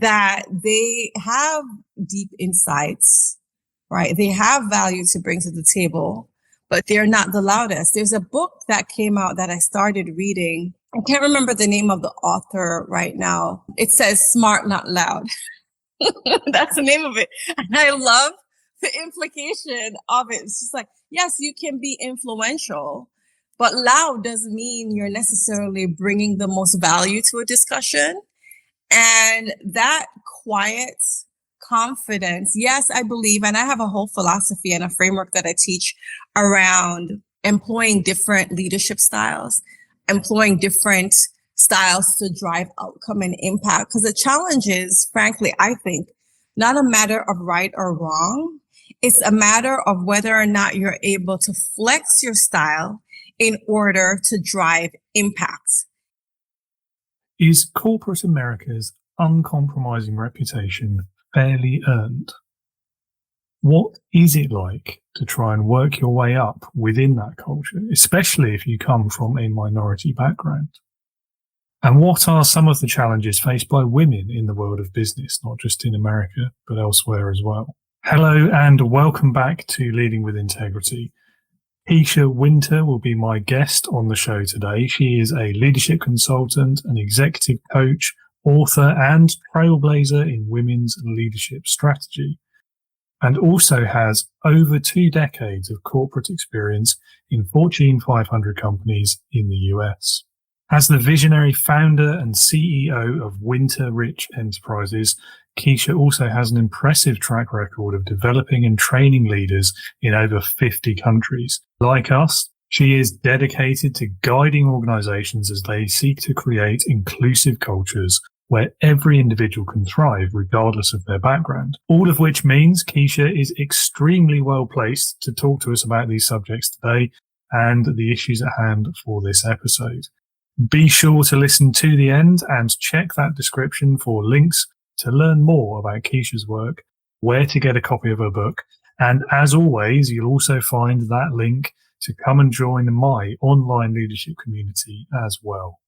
that they have deep insights, right? They have value to bring to the table, but they're not the loudest. There's a book that came out that I started reading. I can't remember the name of the author right now. It says Smart, Not Loud. That's the name of it. And I love the implication of it. It's just like, yes, you can be influential, but loud doesn't mean you're necessarily bringing the most value to a discussion. And that quiet confidence, yes, I believe, and I have a whole philosophy and a framework that I teach around employing different leadership styles, employing different styles to drive outcome and impact. Because the challenge is, frankly, I think, not a matter of right or wrong. It's a matter of whether or not you're able to flex your style in order to drive impact. Is corporate America's uncompromising reputation fairly earned? What is it like to try and work your way up within that culture, especially if you come from a minority background? And what are some of the challenges faced by women in the world of business, not just in America, but elsewhere as well? Hello and welcome back to Leading with Integrity. Kisha Wynter will be my guest on the show today. She is a leadership consultant, an executive coach, author, and trailblazer in women's leadership strategy, and also has over 2 decades of corporate experience in Fortune 500 companies in the US. As the visionary founder and CEO of Wynter Rich Enterprises, Kisha also has an impressive track record of developing and training leaders in over 50 countries. Like us, she is dedicated to guiding organizations as they seek to create inclusive cultures where every individual can thrive regardless of their background. All of which means Kisha is extremely well placed to talk to us about these subjects today and the issues at hand for this episode. Be sure to listen to the end and check that description for links to learn more about Kisha's work, where to get a copy of her book, and as always, you'll also find that link to come and join my online leadership community as well.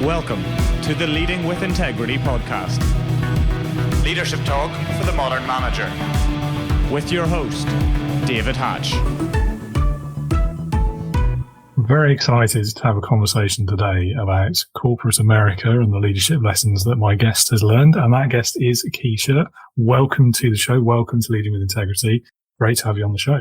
Welcome to the Leading with Integrity podcast. Leadership talk for the modern manager. With your host, David Hatch. I'm very excited to have a conversation today about corporate America and the leadership lessons that my guest has learned. And that guest is Kisha. Welcome to the show. Welcome to Leading with Integrity. Great to have you on the show.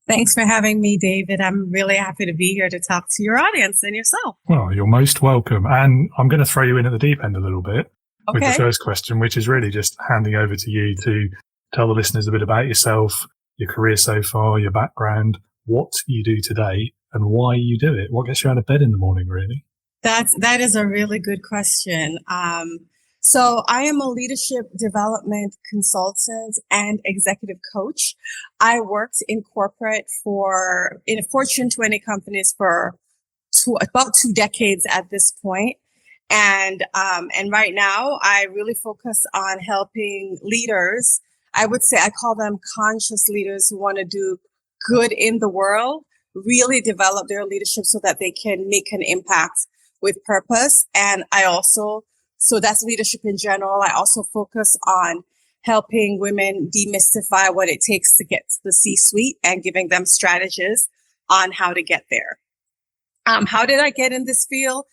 Thanks for having me, David. I'm really happy to be here to talk to your audience and yourself. Well, you're most welcome. And I'm going to throw you in at the deep end a little bit with the first question, which is really just handing over to you to tell the listeners a bit about yourself, your career so far, your background, what you do today, and why you do it. What gets you out of bed in the morning, really? That is a really good question. So I am a leadership development consultant and executive coach. I worked in corporate in Fortune 20 companies for about 2 decades at this point. And right now I really focus on helping leaders. I would say I call them conscious leaders who want to do good in the world, really develop their leadership so that they can make an impact with purpose. And so that's leadership in general. I also focus on helping women demystify what it takes to get to the C-suite and giving them strategies on how to get there. How did I get in this field?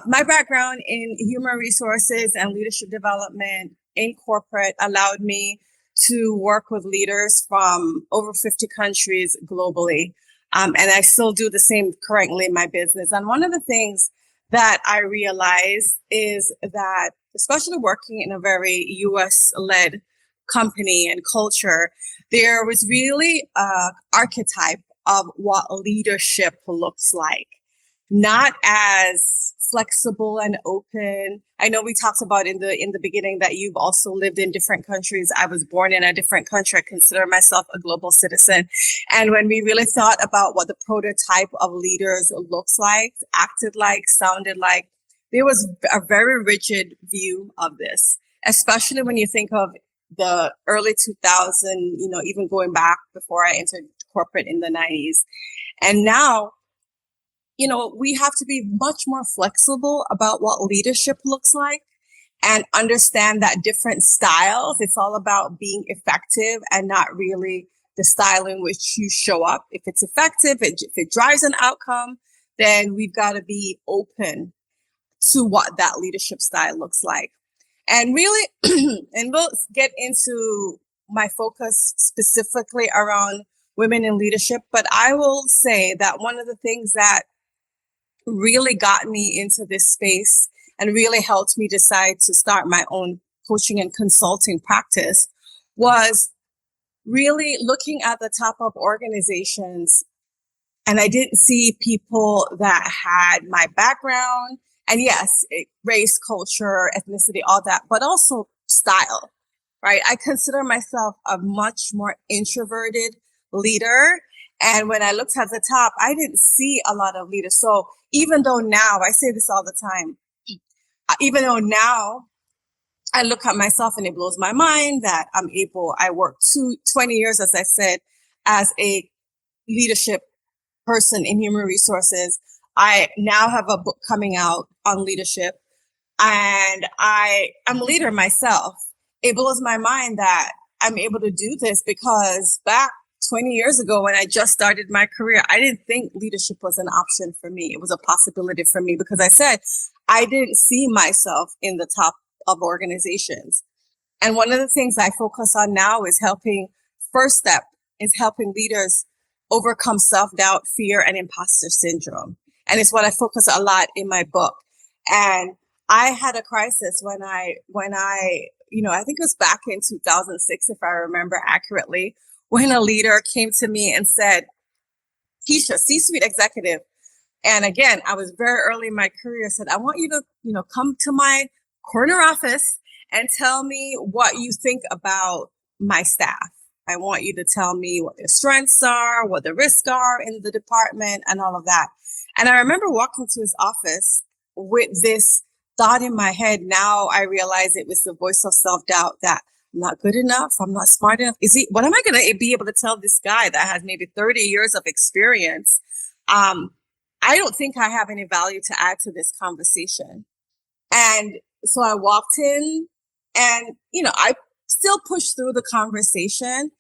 My background in human resources and leadership development in corporate allowed me to work with leaders from over 50 countries globally. And I still do the same currently in my business. And one of the things that I realized is that, especially working in a very US-led company and culture, there was really an archetype of what leadership looks like. Not as flexible and open. I know we talked about in the beginning that you've also lived in different countries. I was born in a different country. I consider myself a global citizen. And when we really thought about what the prototype of leaders looks like, acted like, sounded like, there was a very rigid view of this, especially when you think of the early 2000s, even going back before I entered corporate in the 90s. And now, we have to be much more flexible about what leadership looks like and understand that different styles, it's all about being effective and not really the style in which you show up. If it's effective, if it drives an outcome, then we've got to be open to what that leadership style looks like. And really, and we'll get into my focus specifically around women in leadership, but I will say that one of the things that really got me into this space and really helped me decide to start my own coaching and consulting practice was really looking at the top of organizations. And I didn't see people that had my background. And yes, race, culture, ethnicity, all that, but also style, right? I consider myself a much more introverted leader. And when I looked at the top, I didn't see a lot of leaders. So even though now, I say this all the time, even though now I look at myself and it blows my mind that I worked 20 years, as I said, as a leadership person in human resources. I now have a book coming out on leadership and I'm a leader myself. It blows my mind that I'm able to do this because back 20 years ago when I just started my career, I didn't think leadership was an option for me. It was a possibility for me because I said I didn't see myself in the top of organizations. And one of the things I focus on now is first step is helping leaders overcome self-doubt, fear, and imposter syndrome. And it's what I focus a lot in my book. And I had a crisis when I think it was back in 2006, if I remember accurately, when a leader came to me and said, Kisha, C-suite executive. And again, I was very early in my career, said, I want you to, come to my corner office and tell me what you think about my staff. I want you to tell me what their strengths are, what the risks are in the department and all of that. And I remember walking to his office with this thought in my head. Now I realize it was the voice of self-doubt that I'm not good enough. I'm not smart enough. What am I going to be able to tell this guy that has maybe 30 years of experience? I don't think I have any value to add to this conversation. And so I walked in and, I still pushed through the conversation.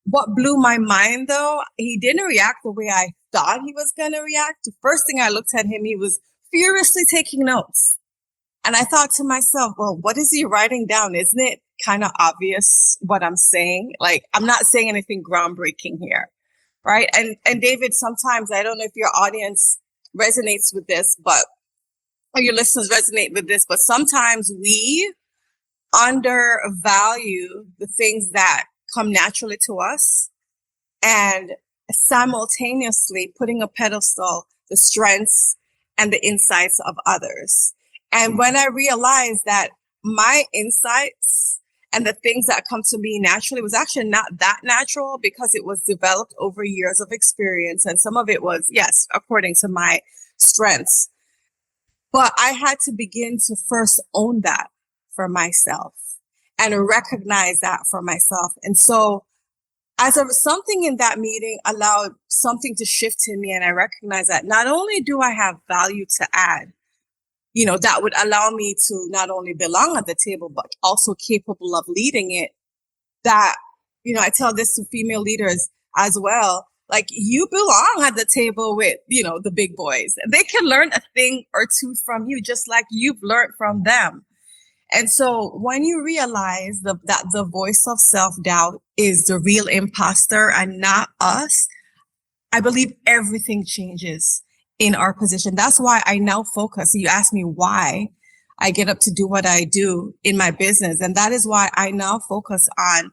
What blew my mind though, he didn't react the way I thought he was going to react. The first thing I looked at him, he was furiously taking notes. And I thought to myself, well, what is he writing down? Isn't it kind of obvious what I'm saying? Like, I'm not saying anything groundbreaking here, right? And David, sometimes, I don't know if your audience resonates with this, or your listeners resonate with this, but sometimes we undervalue the things that come naturally to us and simultaneously putting a pedestal the strengths and the insights of others. And when I realized that my insights and the things that come to me naturally was actually not that natural because it was developed over years of experience. And some of it was, yes, according to my strengths. But I had to begin to first own that for myself and recognize that for myself. And so something in that meeting allowed something to shift in me. And I recognize that not only do I have value to add, that would allow me to not only belong at the table, but also capable of leading it. That, I tell this to female leaders as well. Like, you belong at the table with, the big boys. They can learn a thing or two from you, just like you've learned from them. And so when you realize that the voice of self-doubt is the real imposter and not us, I believe everything changes in our position. That's why I now focus. You ask me why I get up to do what I do in my business. And that is why I now focus on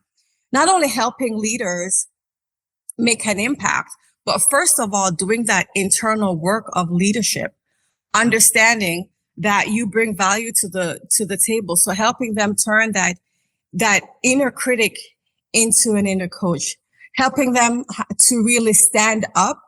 not only helping leaders make an impact, but first of all, doing that internal work of leadership, understanding that you bring value to the table. So helping them turn that inner critic into an inner coach, helping them to really stand up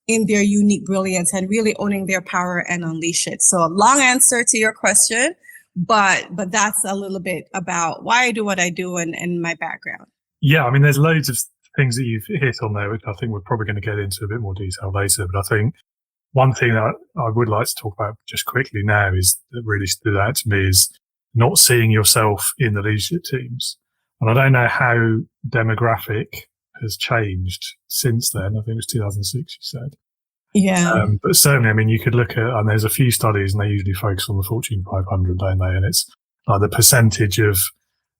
in their unique brilliance and really owning their power and unleash it. So a long answer to your question, but that's a little bit about why I do what I do and my background. Yeah, I mean, there's loads of things that you've hit on there, which I think we're probably going to get into a bit more detail later. But I think one thing that I would like to talk about just quickly now is that really stood out to me is not seeing yourself in the leadership teams. And I don't know how demographic has changed since then. I think it was 2006, you said. Yeah. But certainly, I mean, you could look at, and there's a few studies and they usually focus on the Fortune 500, don't they? And it's like the percentage of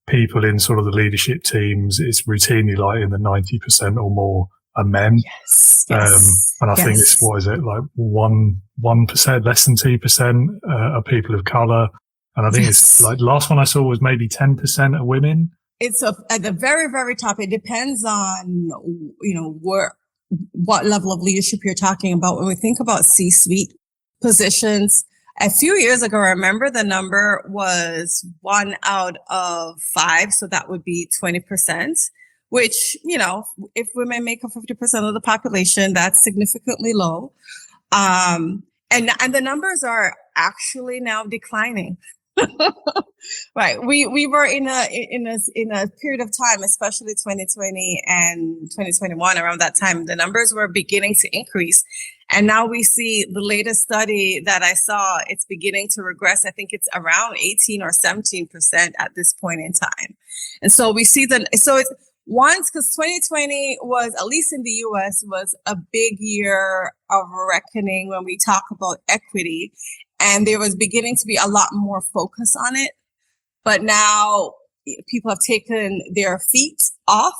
people in sort of the leadership teams is routinely like in the 90% or more are men. Yes. And I think it's, what is it, like 1%, less than 2% are people of color. And I think it's like last one I saw was maybe 10% are women. It's at the very, very top. It depends on, what level of leadership you're talking about. When we think about C-suite positions, a few years ago, I remember the number was 1 out of 5. So that would be 20%, which, if women make up 50% of the population, that's significantly low. And the numbers are actually now declining. Right. We were in a period of time, especially 2020 and 2021, around that time, the numbers were beginning to increase. And now we see the latest study that I saw, it's beginning to regress. I think it's around 18 or 17% at this point in time. And so we see so it's once, because 2020 was, at least in the US, was a big year of reckoning when we talk about equity. And there was beginning to be a lot more focus on it. But now people have taken their feet off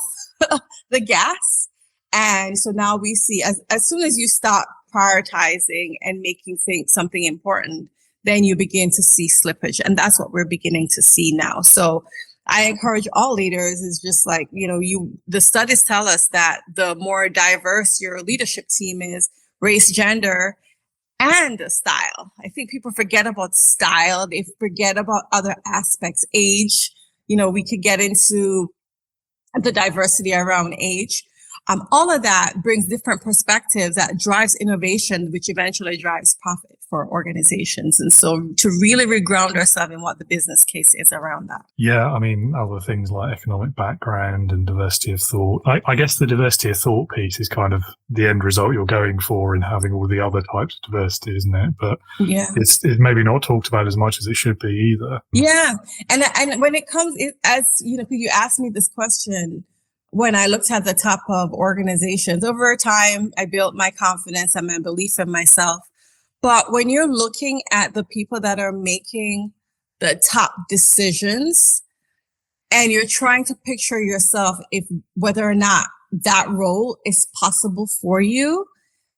the gas. And so now we see as soon as you stop prioritizing and making things something important, then you begin to see slippage. And that's what we're beginning to see now. So I encourage all leaders is just like, the studies tell us that the more diverse your leadership team is, race, gender, and style. I think people forget about style. They forget about other aspects. Age, we could get into the diversity around age. All of that brings different perspectives that drives innovation, which eventually drives profit for organizations. And so to really reground ourselves in what the business case is around that. Yeah, I mean, other things like economic background and diversity of thought. I guess the diversity of thought piece is kind of the end result you're going for in having all the other types of diversity, isn't it? But yeah, it's maybe not talked about as much as it should be either. Yeah. And when it comes, you asked me this question, when I looked at the top of organizations, over time, I built my confidence and my belief in myself. But when you're looking at the people that are making the top decisions and you're trying to picture yourself whether or not that role is possible for you,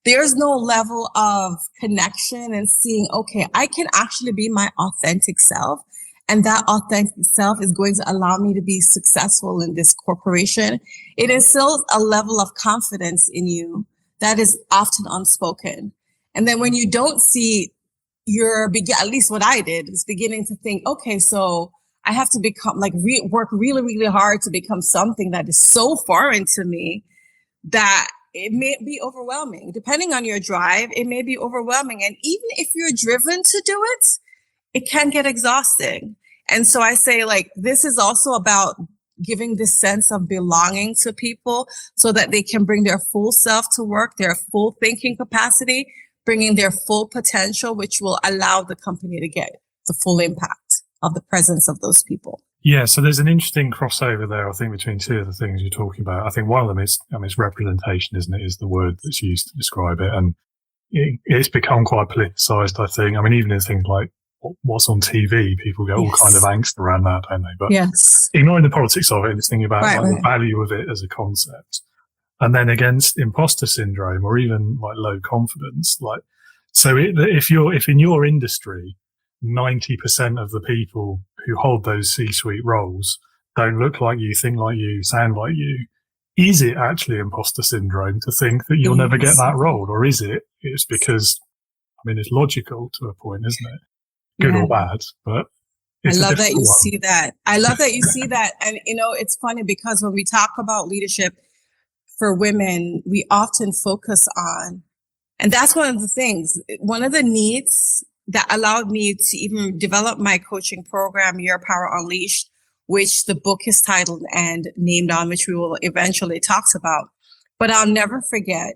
there's no level of connection and seeing, okay, I can actually be my authentic self. And that authentic self is going to allow me to be successful in this corporation. It instills a level of confidence in you that is often unspoken. And then when you don't see at least what I did is beginning to think, okay, so I have to become work really, really hard to become something that is so foreign to me that it may be overwhelming. Depending on your drive, it may be overwhelming. And even if you're driven to do it, it can get exhausting. And so I say, this is also about giving this sense of belonging to people so that they can bring their full self to work, their full thinking capacity, bringing their full potential, which will allow the company to get the full impact of the presence of those people. Yeah, so there's an interesting crossover there, I think, between two of the things you're talking about. I think one of them is, it's representation, isn't it, is the word that's used to describe it. And it's become quite politicized, I think. I mean, even in things like what's on TV, people get all kind of angst around that, don't they? But ignoring the politics of it, just thinking about the value of it as a concept. And then against imposter syndrome or even low confidence, if in your industry, 90% of the people who hold those C-suite roles don't look like you, think like you, sound like you, is it actually imposter syndrome to think that you'll never get that role? Or is it? It's because, it's logical to a point, isn't it? Good or bad, but I love that you see that. I love that you see that. And, it's funny because when we talk about leadership for women, we often focus on And that's one of the things, one of the needs that allowed me to even develop my coaching program, Your Power Unleashed, which the book is titled and named on, which we will eventually talk about. But I'll never forget,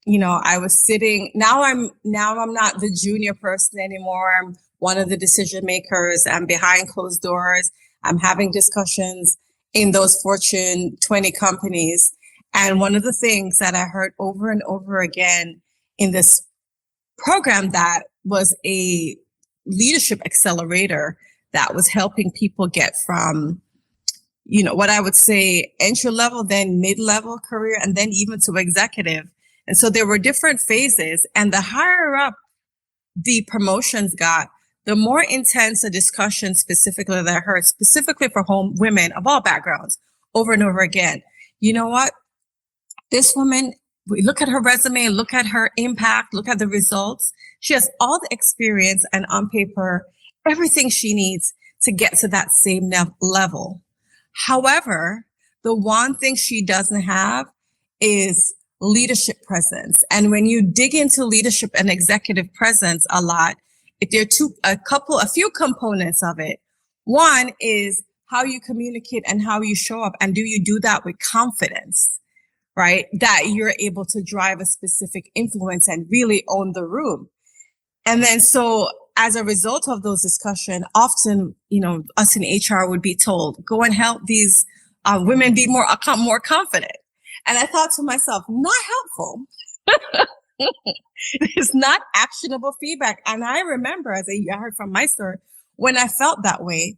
I was sitting, now I'm not the junior person anymore. I'm one of the decision makers. I'm behind closed doors. I'm having discussions in those Fortune 20 companies. And one of the things that I heard over and over again in this program that was a leadership accelerator that was helping people get from, what I would say entry level, then mid-level career, and then even to executive. And so there were different phases, and the higher up the promotions got, the more intense the discussion specifically that I heard, specifically for women of all backgrounds, over and over again. You know what? This woman, we look at her resume, look at her impact, look at the results. She has all the experience and on paper, everything she needs to get to that same level. However, the one thing she doesn't have is leadership presence. And when you dig into leadership and executive presence a lot, there are a few components of it. One is how you communicate and how you show up. And do you do that with confidence, right? That you're able to drive a specific influence and really own the room. And then so as a result of those discussions, often, us in HR would be told, go and help these women be more confident. And I thought to myself, not helpful. It's not actionable feedback. And I remember, as I heard from my story, when I felt that way.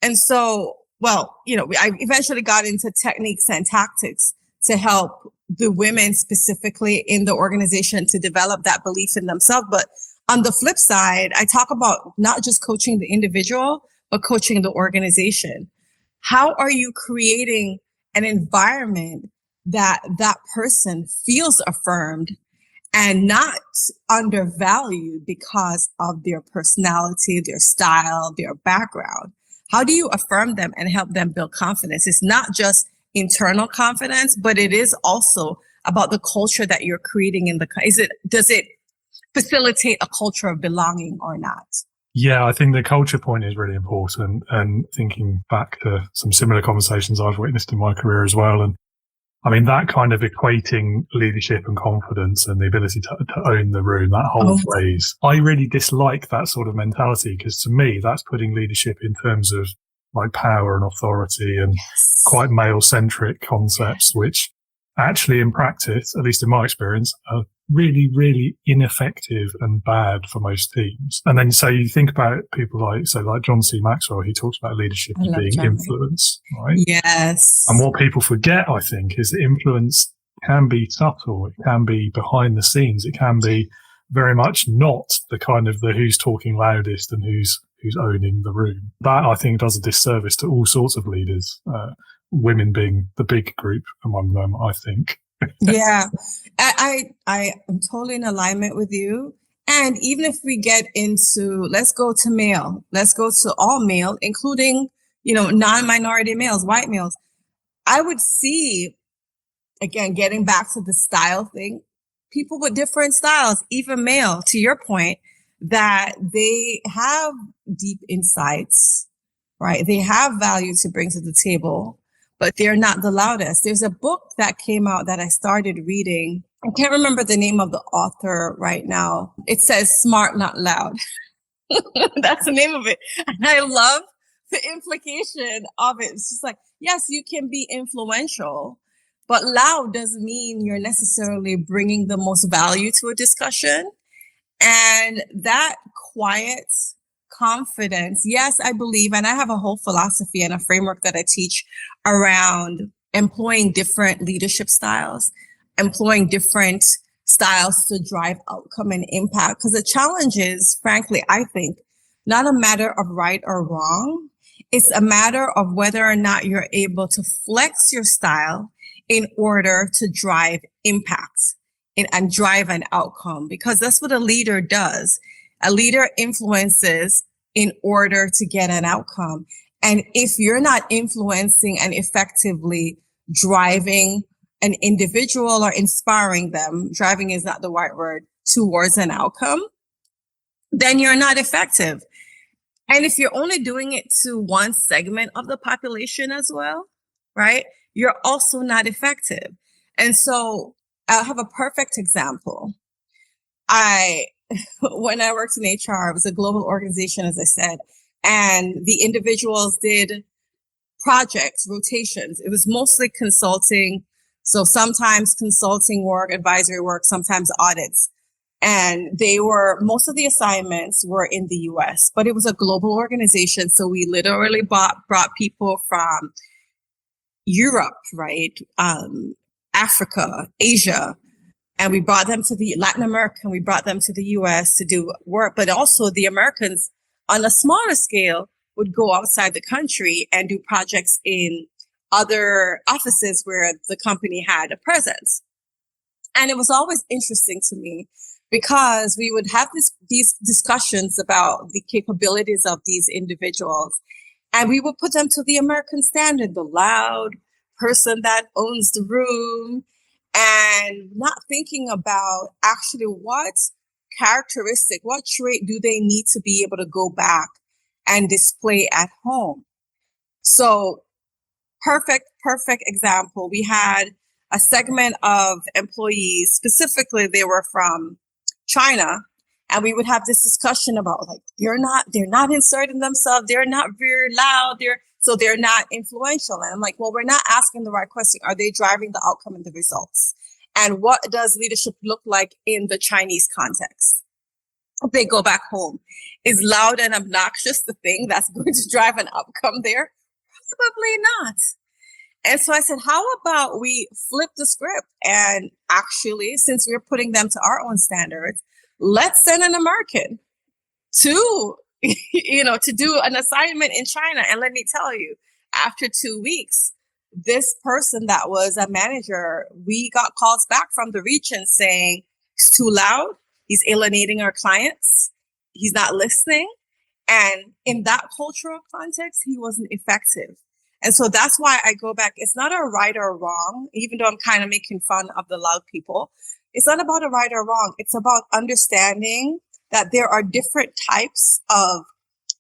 And so, I eventually got into techniques and tactics to help the women specifically in the organization to develop that belief in themselves. But on the flip side, I talk about not just coaching the individual, but coaching the organization. How are you creating an environment that person feels affirmed and not undervalued because of their personality, their style, their background? How do you affirm them and help them build confidence? It's not just internal confidence, but it is also about the culture that you're creating in does it facilitate a culture of belonging or not? Yeah, I think the culture point is really important, and thinking back to some similar conversations I've witnessed in my career as well. And I mean, that kind of equating leadership and confidence and the ability to own the room, that whole phrase, I really dislike that sort of mentality, because to me, that's putting leadership in terms of like power and authority and quite male-centric concepts, which actually in practice, at least in my experience, are really, really ineffective and bad for most teams. And then so you think about people like John C. Maxwell, he talks about leadership as being influence, right? Yes. And what people forget, I think, is that influence can be subtle. It can be behind the scenes. It can be very much not the kind of the who's talking loudest and who's owning the room. That, I think, does a disservice to all sorts of leaders, women being the big group among them, I think. Yeah, I am totally in alignment with you. And even if we get into, let's go to all male, including, non-minority males, white males, I would see, again, getting back to the style thing, people with different styles, even male, to your point, that they have deep insights, right? They have value to bring to the table, but they're not the loudest. There's a book that came out that I started reading. I can't remember the name of the author right now. It says Smart, Not Loud. That's the name of it. And I love the implication of it. It's just like, yes, you can be influential, but loud doesn't mean you're necessarily bringing the most value to a discussion. And that quiet confidence, yes, I believe, and I have a whole philosophy and a framework that I teach around employing different leadership styles, employing different styles to drive outcome and impact. Because the challenge is, frankly, I think, not a matter of right or wrong. It's a matter of whether or not you're able to flex your style in order to drive impact and drive an outcome, because that's what a leader does. A leader influences in order to get an outcome. And if you're not influencing and effectively driving an individual or inspiring them, driving is not the right word, towards an outcome, then you're not effective. And if you're only doing it to one segment of the population as well, right, you're also not effective. And so I'll have a perfect example. When I worked in HR, it was a global organization, as I said, and the individuals did projects, rotations. It was mostly consulting. So sometimes consulting work, advisory work, sometimes audits. And most of the assignments were in the US, but it was a global organization. So we literally brought people from Europe, right? Africa, Asia, and we brought them to the Latin America, and we brought them to the US to do work. But also the Americans on a smaller scale would go outside the country and do projects in other offices where the company had a presence. And it was always interesting to me because we would have these discussions about the capabilities of these individuals. And we would put them to the American standard, the loud person that owns the room, and not thinking about actually what characteristic, what trait do they need to be able to go back and display at home. So perfect example. We had a segment of employees, specifically they were from China, and we would have this discussion about like, they're not inserting themselves, they're not very loud, so they're not influential. And I'm like, well, we're not asking the right question. Are they driving the outcome and the results? And what does leadership look like in the Chinese context? If they go back home, is loud and obnoxious the thing that's going to drive an outcome there? Probably not. And so I said, how about we flip the script and actually, since we're putting them to our own standards, let's send an American to do an assignment in China. And let me tell you, after 2 weeks, this person that was a manager, we got calls back from the region saying he's too loud, he's alienating our clients, he's not listening. And in that cultural context, he wasn't effective. And so that's why I go back. It's not a right or wrong, even though I'm kind of making fun of the loud people. It's not about a right or wrong. It's about understanding that there are different types of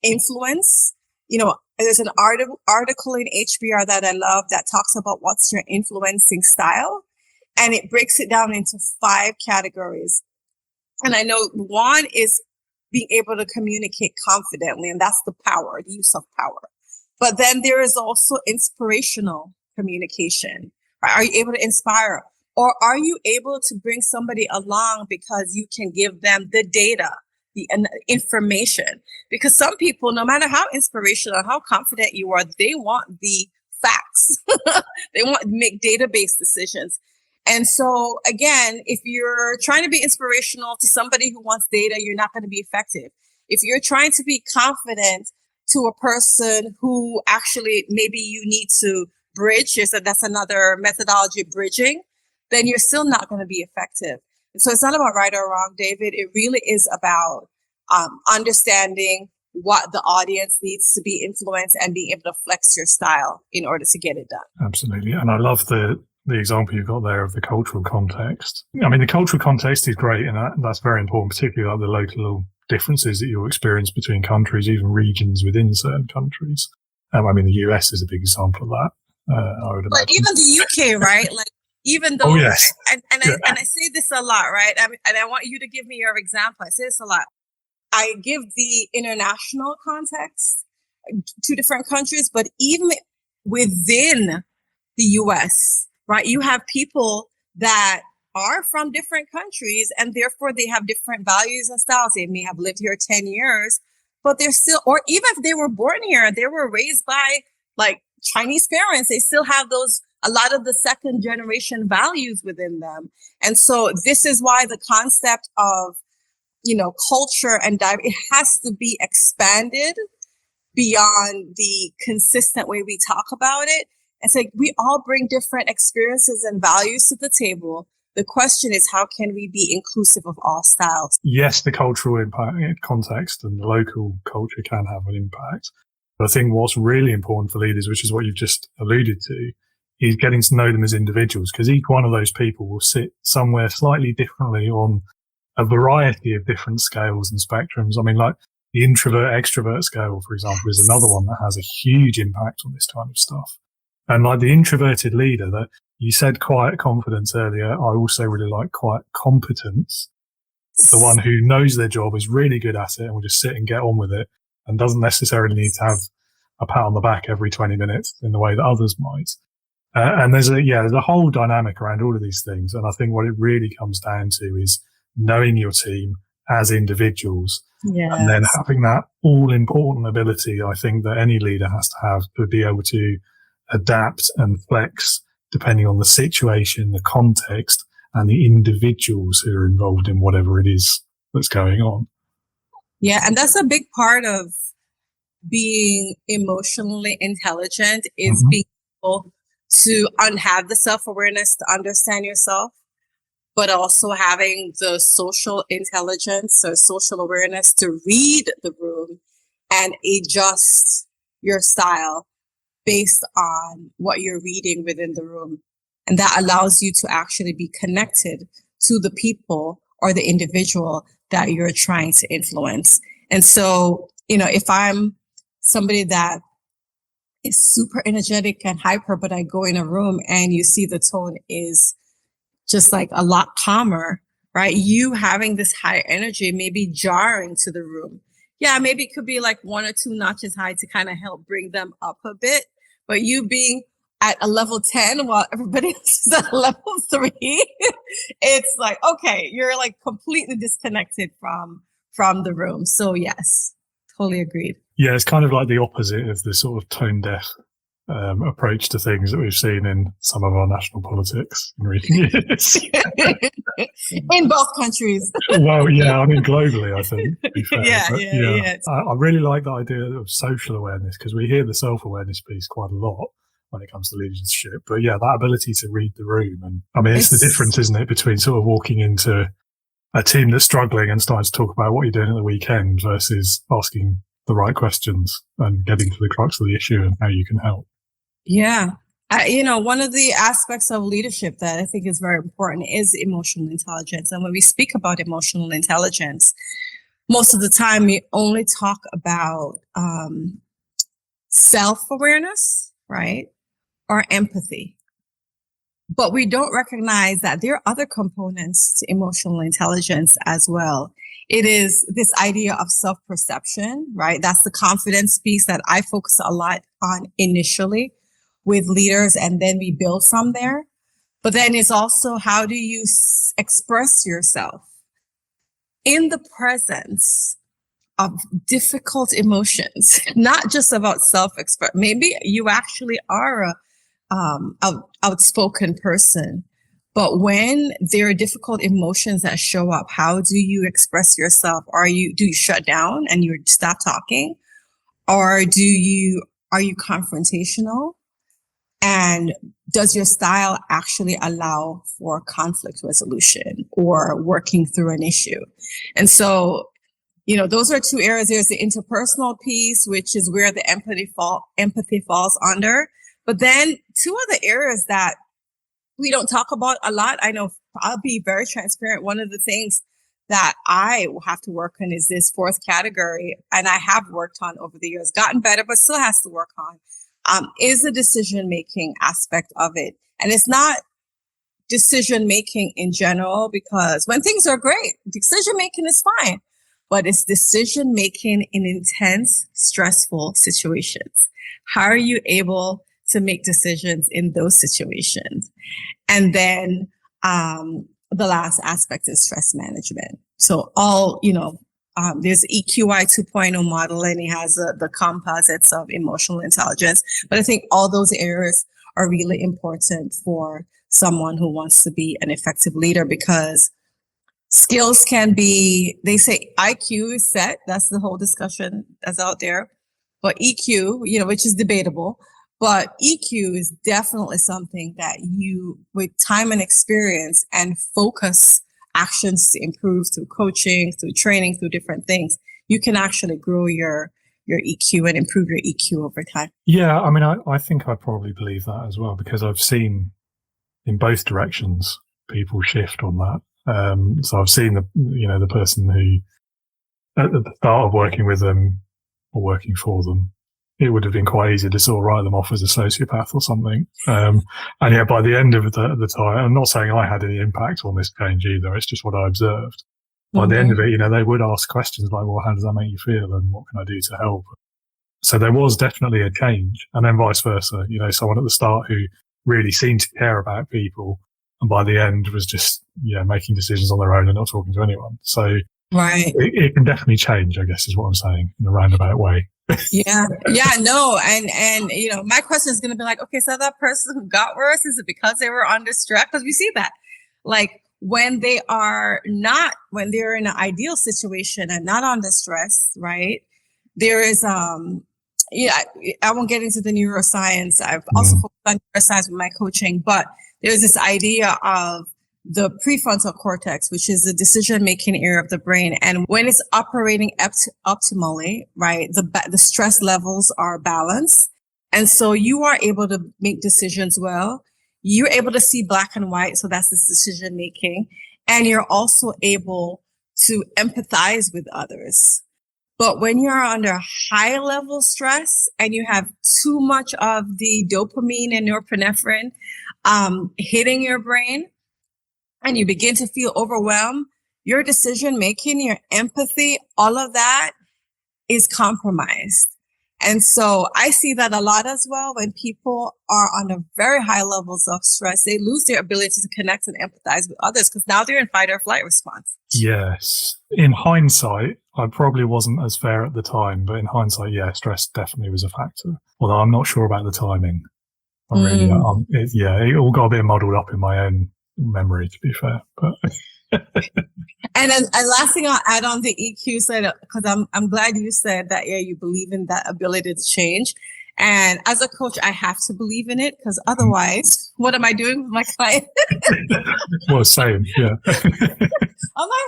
influence. There's an article in HBR that I love that talks about what's your influencing style. And it breaks it down into 5 categories. And I know one is being able to communicate confidently, and that's the use of power. But then there is also inspirational communication. Right? Are you able to inspire? Or are you able to bring somebody along because you can give them the data, the information? Because some people, no matter how inspirational, how confident you are, they want the facts. They want to make database decisions. And so again, if you're trying to be inspirational to somebody who wants data, you're not going to be effective. If you're trying to be confident to a person who actually maybe you need to bridge, that's another methodology, bridging, then you're still not going to be effective. And so it's not about right or wrong, David. It really is about understanding what the audience needs to be influenced and being able to flex your style in order to get it done. Absolutely. And I love the example you've got there of the cultural context. I mean, the cultural context is great, and that's very important, particularly like the local differences that you'll experience between countries, even regions within certain countries. I mean, the US is a big example of that. I would imagine. But even the UK, right? Like, even though, yes. and I say this a lot, right? And I want you to give me your example. I say this a lot. I give the international context to different countries, but even within the US, right? You have people that are from different countries, and therefore they have different values and styles. They may have lived here 10 years, but they're still, or even if they were born here, they were raised by like Chinese parents, they still have a lot of the second generation values within them. And so this is why the concept of, culture and it has to be expanded beyond the consistent way we talk about it. It's like we all bring different experiences and values to the table. The question is, how can we be inclusive of all styles? Yes, the cultural impact, context and the local culture can have an impact. But I think what's really important for leaders, which is what you've just alluded to, is getting to know them as individuals, because each one of those people will sit somewhere slightly differently on a variety of different scales and spectrums. I mean, like the introvert-extrovert scale, for example, is another one that has a huge impact on this kind of stuff. And like the introverted leader, that you said quiet confidence earlier, I also really like quiet competence. The one who knows their job, is really good at it, and will just sit and get on with it, and doesn't necessarily need to have a pat on the back every 20 minutes in the way that others might. And there's a whole dynamic around all of these things. And I think what it really comes down to is knowing your team as individuals, and then having that all important ability, I think, that any leader has to have, to be able to adapt and flex depending on the situation, the context, and the individuals who are involved in whatever it is that's going on. Yeah, and that's a big part of being emotionally intelligent, is being able to have the self-awareness to understand yourself, but also having the social intelligence or social awareness to read the room and adjust your style based on what you're reading within the room. And that allows you to actually be connected to the people or the individual that you're trying to influence. And so, if I'm somebody that is super energetic and hyper, but I go in a room and you see the tone is just like a lot calmer, right? You having this high energy may be jarring to the room. Yeah, maybe it could be like 1 or 2 notches high to kind of help bring them up a bit. But you being at a level 10 while everybody else is at a level 3, it's like, okay, you're like completely disconnected from the room. So yes, totally agreed. Yeah, it's kind of like the opposite of the sort of tone deaf approach to things that we've seen in some of our national politics in recent years. In both countries. Well, yeah, I mean, globally, I think, to be fair. Yeah. I really like the idea of social awareness, because we hear the self-awareness piece quite a lot when it comes to leadership. But yeah, that ability to read the room. And I mean, it's the difference, isn't it, between sort of walking into a team that's struggling and starting to talk about what you're doing at the weekend versus asking the right questions and getting to the crux of the issue and how you can help. Yeah. One of the aspects of leadership that I think is very important is emotional intelligence. And when we speak about emotional intelligence, most of the time we only talk about self-awareness, right? Or empathy. But we don't recognize that there are other components to emotional intelligence as well. It is this idea of self-perception, right? That's the confidence piece that I focus a lot on initially with leaders, and then we build from there. But then it's also, how do you express yourself in the presence of difficult emotions, not just about self-expression. Maybe you actually are a outspoken person, but when there are difficult emotions that show up, how do you express yourself? Do you shut down and you stop talking? Or are you confrontational? And does your style actually allow for conflict resolution or working through an issue? And so, those are 2 areas. There's the interpersonal piece, which is where the empathy falls under. But then 2 other areas that we don't talk about a lot. I know, I'll be very transparent. One of the things that I will have to work on is this 4th category, and I have worked on over the years, gotten better, but still has to work on, is the decision-making aspect of it. And it's not decision-making in general, because when things are great, decision-making is fine, but it's decision-making in intense, stressful situations. How are you able to make decisions in those situations? And then the last aspect is stress management. So there's EQI 2.0 model, and it has the composites of emotional intelligence. But I think all those areas are really important for someone who wants to be an effective leader, because skills can be, they say IQ is set. That's the whole discussion that's out there. But EQ, which is debatable, but EQ is definitely something that you, with time and experience and focus actions to improve through coaching, through training, through different things, you can actually grow your EQ and improve your EQ over time. Yeah, I mean, I think I probably believe that as well, because I've seen in both directions people shift on that. So I've seen the person who, at the start of working with them or working for them, it would have been quite easy to sort of write them off as a sociopath or something. And yet by the end of the time, I'm not saying I had any impact on this change either. It's just what I observed. By the end of it, they would ask questions like, well, how does that make you feel? And what can I do to help? So there was definitely a change. And then vice versa, someone at the start who really seemed to care about people, and by the end was just, making decisions on their own and not talking to anyone. So right. It can definitely change, I guess, is what I'm saying, in a roundabout way. No. And, my question is going to be like, okay, so that person who got worse, is it because they were under stress? Because we see that, like, when they're in an ideal situation and not under stress, right? There is, I won't get into the neuroscience. I've also focused on neuroscience with my coaching, but there's this idea of the prefrontal cortex, which is the decision-making area of the brain. And when it's operating optimally, right, the stress levels are balanced. And so you are able to make decisions well. You're able to see black and white. So that's this decision-making. And you're also able to empathize with others. But when you're under high level stress and you have too much of the dopamine and norepinephrine hitting your brain, and you begin to feel overwhelmed, your decision making, your empathy, all of that is compromised. And so I see that a lot as well. When people are under very high levels of stress, they lose their ability to connect and empathize with others because now they're in fight or flight response. Yes. In hindsight, I probably wasn't as fair at the time, but in hindsight, stress definitely was a factor. Although I'm not sure about the timing. It all got a bit muddled up in my own memory, to be fair. But and last thing I'll add on the EQ side, because I'm glad you said that you believe in that ability to change. And as a coach, I have to believe in it, because otherwise, what am I doing with my client? Well, same, yeah. I'm like,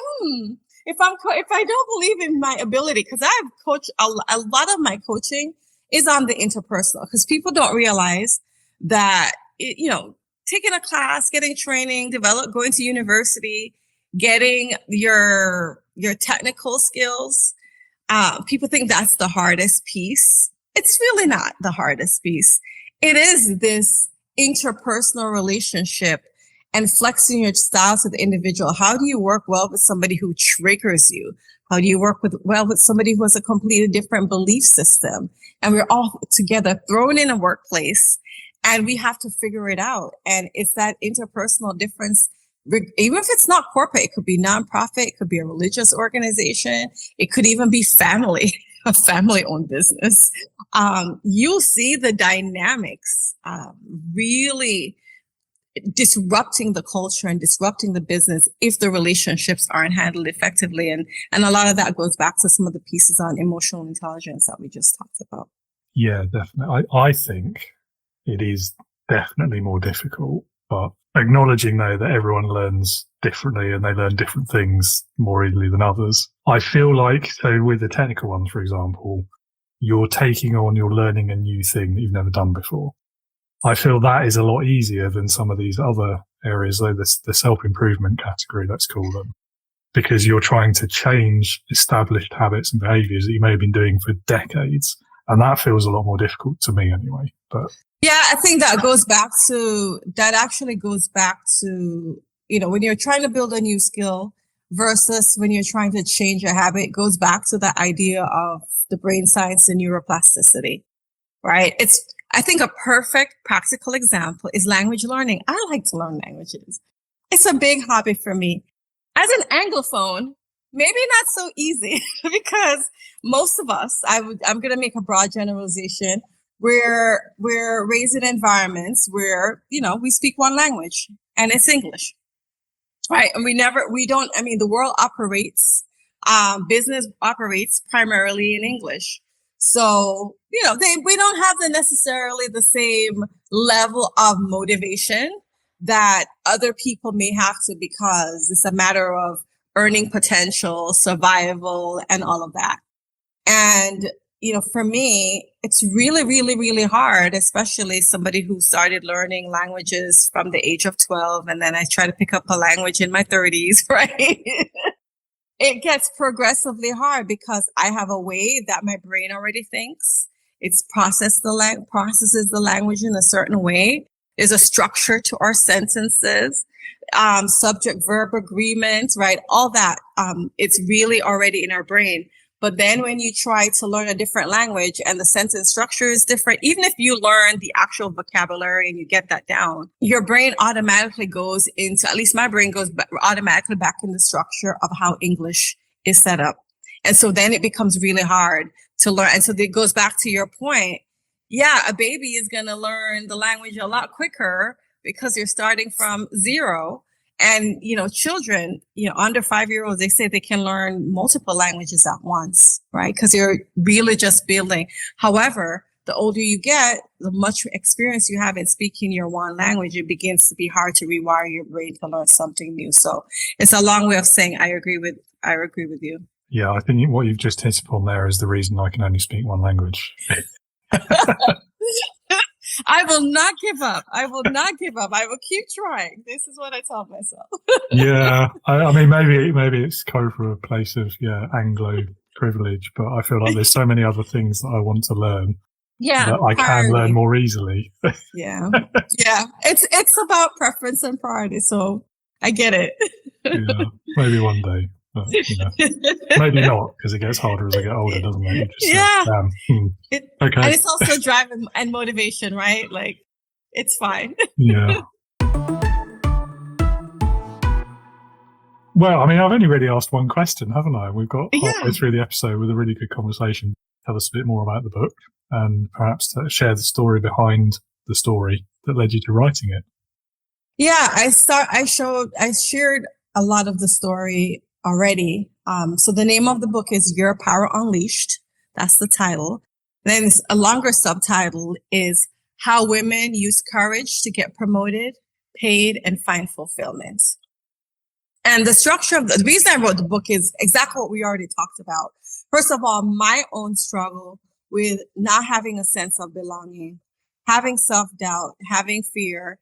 if I don't believe in my ability, because I've coached a lot of my coaching is on the interpersonal, because people don't realize that taking a class, getting training, going to university, getting your technical skills. People think that's the hardest piece. It's really not the hardest piece. It is this interpersonal relationship and flexing your style to the individual. How do you work well with somebody who triggers you? How do you work well with somebody who has a completely different belief system? And we're all together thrown in a workplace, and we have to figure it out. And it's that interpersonal difference. Even if it's not corporate, it could be nonprofit, it could be a religious organization, it could even be family, a family-owned business. You'll see the dynamics really disrupting the culture and disrupting the business if the relationships aren't handled effectively. And a lot of that goes back to some of the pieces on emotional intelligence that we just talked about. Yeah, definitely. I think it is definitely more difficult, but acknowledging though that everyone learns differently and they learn different things more easily than others. I feel like, so with the technical ones, for example, you're learning a new thing that you've never done before. I feel that is a lot easier than some of these other areas, though the self-improvement category, let's call them, because you're trying to change established habits and behaviors that you may have been doing for decades. And that feels a lot more difficult to me anyway. But yeah, I think that actually goes back to, when you're trying to build a new skill versus when you're trying to change a habit, it goes back to the idea of the brain science and neuroplasticity, right? I think a perfect practical example is language learning. I like to learn languages. It's a big hobby for me. As an Anglophone, maybe not so easy because most of us, I'm going to make a broad generalization, we're raised in environments where, we speak one language and it's English, right? And the world operates, business operates primarily in English. So, we don't have necessarily the same level of motivation that other people may have to, because it's a matter of earning potential, survival, and all of that. And for me, it's really, really, really hard, especially somebody who started learning languages from the age of 12. And then I try to pick up a language in my 30s, right? It gets progressively hard because I have a way that my brain already thinks. It's processes the language in a certain way. There's a structure to our sentences, subject verb agreement, right? All that. It's really already in our brain. But then when you try to learn a different language and the sentence structure is different, even if you learn the actual vocabulary and you get that down, your brain automatically goes into, at least my brain goes automatically back in the structure of how English is set up. And so then it becomes really hard to learn. And so it goes back to your point. Yeah, a baby is going to learn the language a lot quicker because you're starting from zero. And, children, under 5-year-olds, they say they can learn multiple languages at once, right? Because you're really just building. However, the older you get, the much experience you have in speaking your one language, it begins to be hard to rewire your brain to learn something new. So it's a long way of saying I agree with you. Yeah, I think what you've just hit upon there is the reason I can only speak one language. I will not give up. I will keep trying. This is what I tell myself. Yeah. I mean, maybe it's come from a place of, Anglo privilege, but I feel like there's so many other things that I want to learn that I can learn more easily. Yeah. Yeah. It's about preference and priority. So I get it. Yeah. Maybe one day. But, maybe not, because it gets harder as I get older, doesn't it? You just say, okay. And it's also drive and motivation, right? Like, it's fine. Yeah. Well, I mean, I've only really asked one question, haven't I? We've got halfway through the episode with a really good conversation. Tell us a bit more about the book and perhaps share the story behind the story that led you to writing it. Yeah, I shared a lot of the story already. So the name of the book is Your Power Unleashed. That's the title. Then a longer subtitle is How Women Use Courage to Get Promoted, Paid, and Find Fulfillment. And the structure of the reason I wrote the book is exactly what we already talked about. First of all, my own struggle with not having a sense of belonging, having self-doubt, having fear,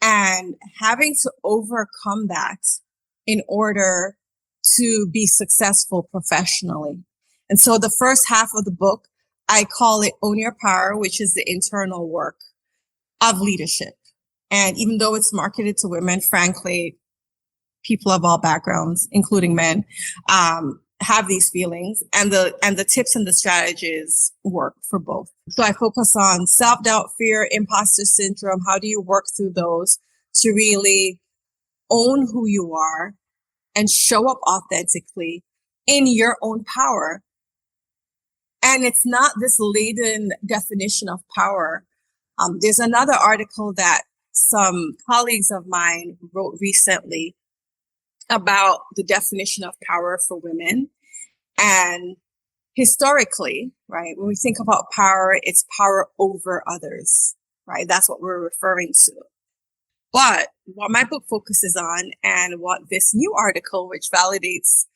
and having to overcome that in order to be successful professionally. And so the first half of the book, I call it Own Your Power, which is the internal work of leadership. And even though it's marketed to women, frankly, people of all backgrounds, including men, have these feelings, and the tips and the strategies work for both. So I focus on self-doubt, fear, imposter syndrome. How do you work through those to really own who you are and show up authentically in your own power? And it's not this laden definition of power. There's another article that some colleagues of mine wrote recently about the definition of power for women. And historically, right, when we think about power, it's power over others, right? That's what we're referring to. But what my book focuses on, and what this new article, which validates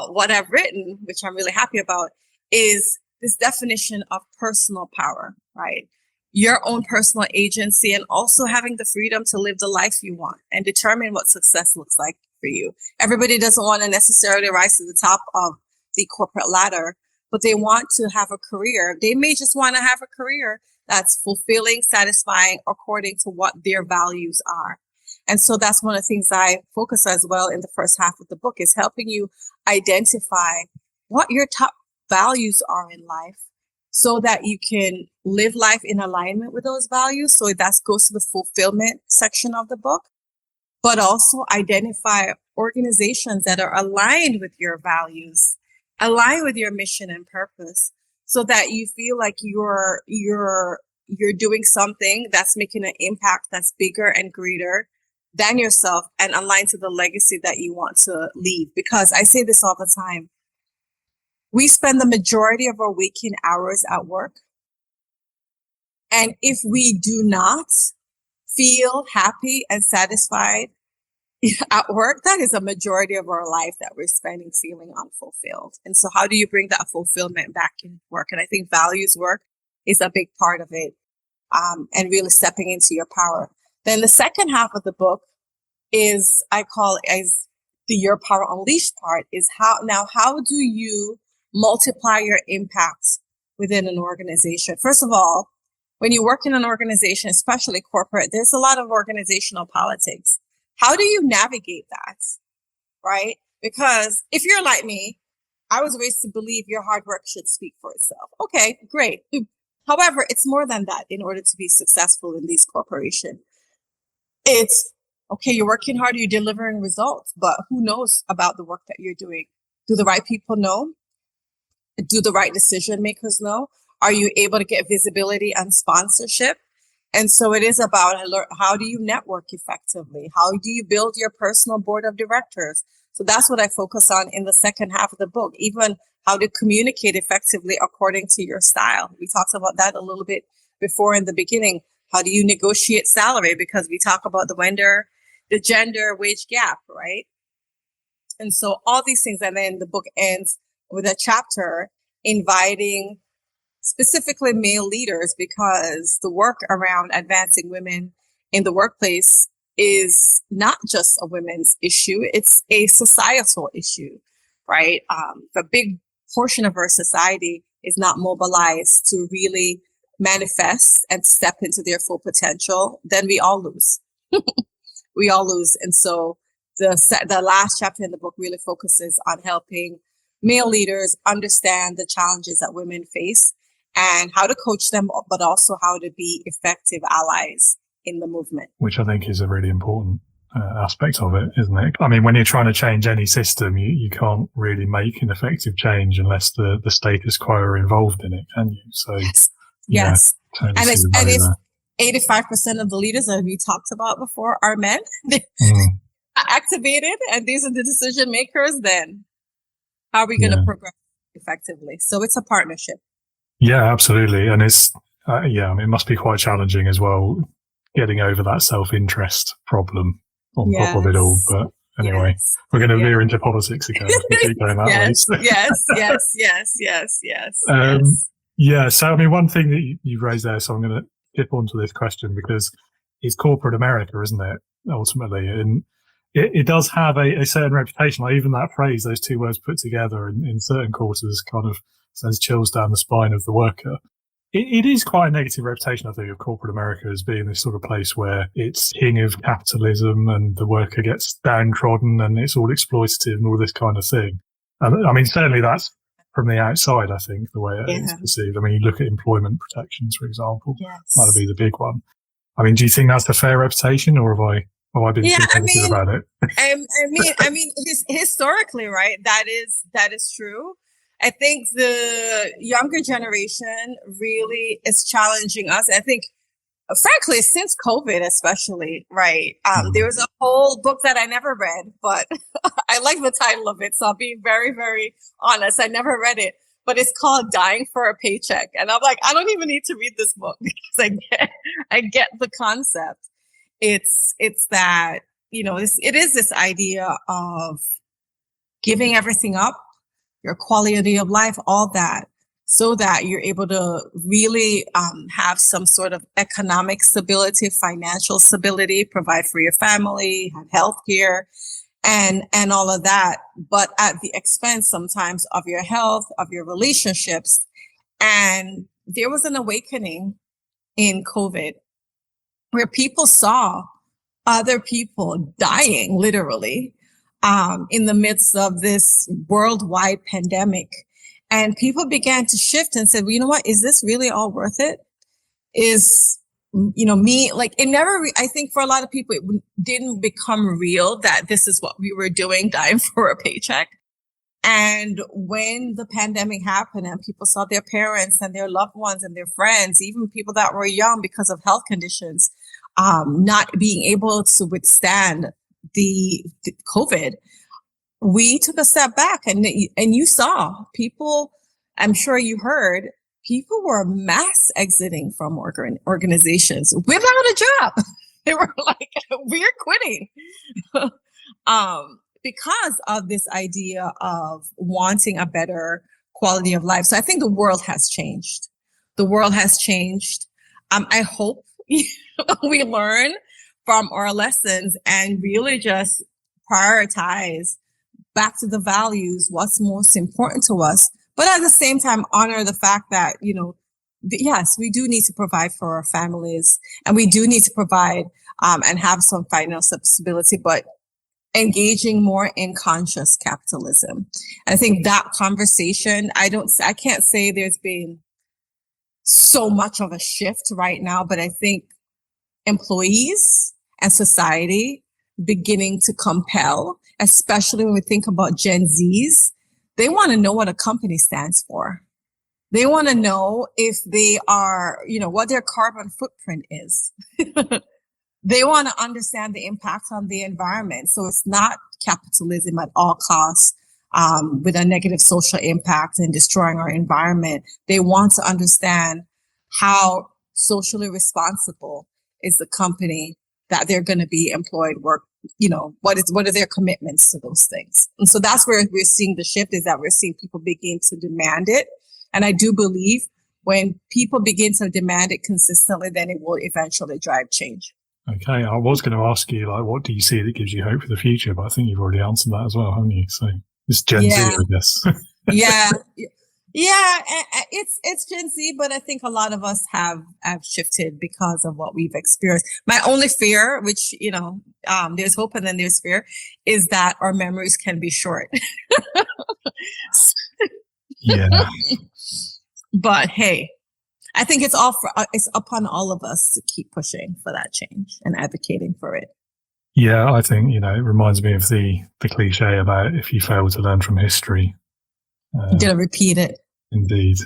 what I've written, which I'm really happy about, is this definition of personal power, right? Your own personal agency, and also having the freedom to live the life you want and determine what success looks like for you. Everybody doesn't want to necessarily rise to the top of the corporate ladder, but they want to have a career. They may just want to have a career that's fulfilling, satisfying, according to what their values are. And so that's one of the things I focus as well in the first half of the book, is helping you identify what your top values are in life so that you can live life in alignment with those values. So that goes to the fulfillment section of the book, but also identify organizations that are aligned with your values, aligned with your mission and purpose, so that you feel like you're doing something that's making an impact that's bigger and greater than yourself and aligned to the legacy that you want to leave. Because I say this all the time, we spend the majority of our waking hours at work. And if we do not feel happy and satisfied at work, that is a majority of our life that we're spending feeling unfulfilled. And so how do you bring that fulfillment back in work? And I think values work is a big part of it, and really stepping into your power. Then the second half of the book is, I call it as the Your Power Unleashed part, is how do you multiply your impact within an organization? First of all, when you work in an organization, especially corporate, there's a lot of organizational politics. How do you navigate that, right? Because if you're like me, I was raised to believe your hard work should speak for itself. Okay, great. However, it's more than that in order to be successful in these corporations. It's, okay, you're working hard, you're delivering results, but who knows about the work that you're doing? Do the right people know? Do the right decision makers know? Are you able to get visibility and sponsorship? And so it is about how do you network effectively? How do you build your personal board of directors? So that's what I focus on in the second half of the book, even how to communicate effectively according to your style. We talked about that a little bit before in the beginning. How do you negotiate salary? Because we talk about the gender wage gap, right? And so all these things, and then the book ends with a chapter inviting specifically male leaders, because the work around advancing women in the workplace is not just a women's issue, it's a societal issue, right? A big portion of our society is not mobilized to really manifest and step into their full potential. Then we all lose. We all lose. And so the last chapter in the book really focuses on helping male leaders understand the challenges that women face and how to coach them, but also how to be effective allies in the movement. Which I think is a really important aspect of it, isn't it? I mean, when you're trying to change any system, you can't really make an effective change unless the status quo are involved in it, can you? So, yes. Totally, and it's 85% of the leaders that we talked about before are men. Activated, and these are the decision makers. Then how are we going to progress effectively? So it's a partnership. Yeah, absolutely. And it's, it must be quite challenging as well, getting over that self-interest problem on top of it all. But anyway, we're going to veer into politics again. We keep going that way. Yes. So, I mean, one thing that you've raised there, so I'm going to dip onto this question because it's corporate America, isn't it, ultimately? And it does have a certain reputation. Like even that phrase, those two words put together in certain quarters kind of sends chills down the spine of the worker. It is quite a negative reputation, I think, of corporate America as being this sort of place where it's king of capitalism and the worker gets downtrodden and it's all exploitative and all this kind of thing. And I mean, certainly that's from the outside, I think, the way it is perceived. I mean, you look at employment protections, for example, that'll be the big one. I mean, do you think that's a fair reputation, or have I been too negative about it? I mean, historically, right? That is true. I think the younger generation really is challenging us. I think, frankly, since COVID, especially, right? There was a whole book that I never read, but I like the title of it. So I'll be very, very honest. I never read it, but it's called Dying for a Paycheck. And I'm like, I don't even need to read this book because I get the concept. It's that, it is this idea of giving everything up, your quality of life, all that, so that you're able to really have some sort of economic stability, financial stability, provide for your family, have health care, and all of that, but at the expense sometimes of your health, of your relationships. And there was an awakening in COVID where people saw other people dying, literally, in the midst of this worldwide pandemic. And people began to shift and said, well, you know what? Is this really all worth it? Is, me, like it never, I think for a lot of people, it didn't become real that this is what we were doing, dying for a paycheck. And when the pandemic happened and people saw their parents and their loved ones and their friends, even people that were young because of health conditions, not being able to withstand the COVID, we took a step back and you saw people, I'm sure you heard, people were mass exiting from organizations without a job. They were like, we're quitting. because of this idea of wanting a better quality of life. So I think the world has changed. The world has changed. I hope we learn from our lessons and really just prioritize back to the values, what's most important to us, but at the same time, honor the fact that, yes, we do need to provide for our families and we do need to provide and have some financial stability, but engaging more in conscious capitalism. And I think that conversation, I can't say there's been so much of a shift right now, but I think employees and society beginning to compel, especially when we think about Gen Zs, they want to know what a company stands for. They want to know if they are, what their carbon footprint is. They want to understand the impact on the environment. So it's not capitalism at all costs with a negative social impact and destroying our environment. They want to understand how socially responsible is the company that they're going to be employed work. What are their commitments to those things? And so that's where we're seeing the shift, is that we're seeing people begin to demand it. And I do believe when people begin to demand it consistently, then it will eventually drive change. Okay, I was going to ask you, what do you see that gives you hope for the future? But I think you've already answered that as well, haven't you? So it's Gen Z, I guess. Yeah. It's Gen Z, but I think a lot of us have shifted because of what we've experienced. My only fear, which, there's hope and then there's fear, is that our memories can be short. Yeah. But hey, I think it's upon all of us to keep pushing for that change and advocating for it. Yeah, I think, it reminds me of the cliche about if you fail to learn from history, you're going to repeat it. Indeed.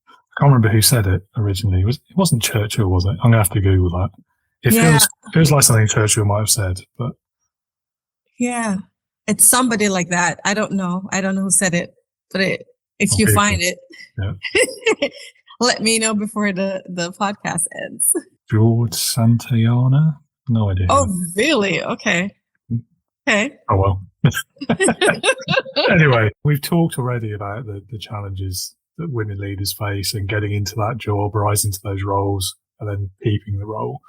I can't remember who said it originally. It wasn't Churchill, was it? I'm going to have to Google that. It feels like something Churchill might have said, but. Yeah, it's somebody like that. I don't know who said it, but if you find it, let me know before the podcast ends. George Santayana? No idea. Oh, really? Okay. Okay. Oh, well. Anyway, we've talked already about the challenges that women leaders face and getting into that job, rising to those roles, and then keeping the role.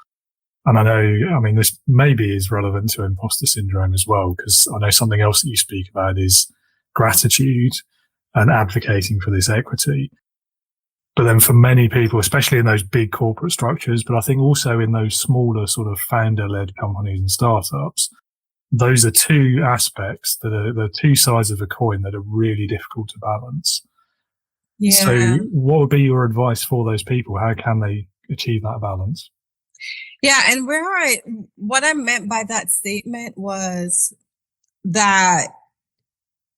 And I know, this maybe is relevant to imposter syndrome as well, because I know something else that you speak about is gratitude and advocating for this equity. But then for many people, especially in those big corporate structures, but I think also in those smaller sort of founder-led companies and startups, those are two aspects that are the two sides of a coin that are really difficult to balance. Yeah. So what would be your advice for those people? How can they achieve that balance? Yeah. And what I meant by that statement was that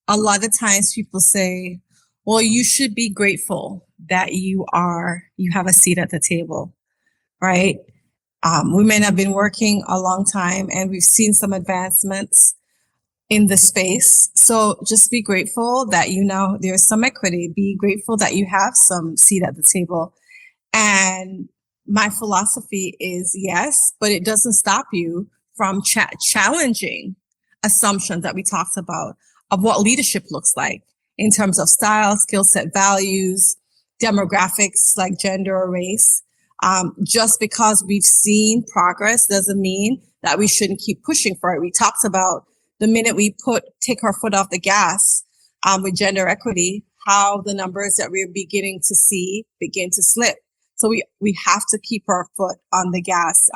a lot of times people say, well, you should be grateful that you have a seat at the table, right? Women have been working a long time and we've seen some advancements in the space. So just be grateful that there's some equity. Be grateful that you have some seat at the table. And my philosophy is yes, but it doesn't stop you from challenging assumptions that we talked about of what leadership looks like in terms of style, skill set, values, demographics like gender or race. Just because we've seen progress doesn't mean that we shouldn't keep pushing for it. We talked about the minute we take our foot off the gas with gender equity, how the numbers that we're beginning to see begin to slip. So we have to keep our foot on the gas.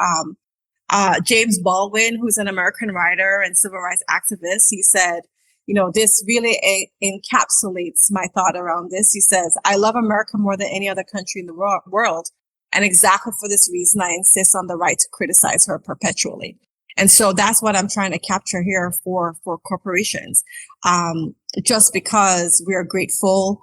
James Baldwin, who's an American writer and civil rights activist, he said, this really encapsulates my thought around this. He says, I love America more than any other country in the world. And exactly for this reason, I insist on the right to criticize her perpetually. And so that's what I'm trying to capture here for corporations. Just because we are grateful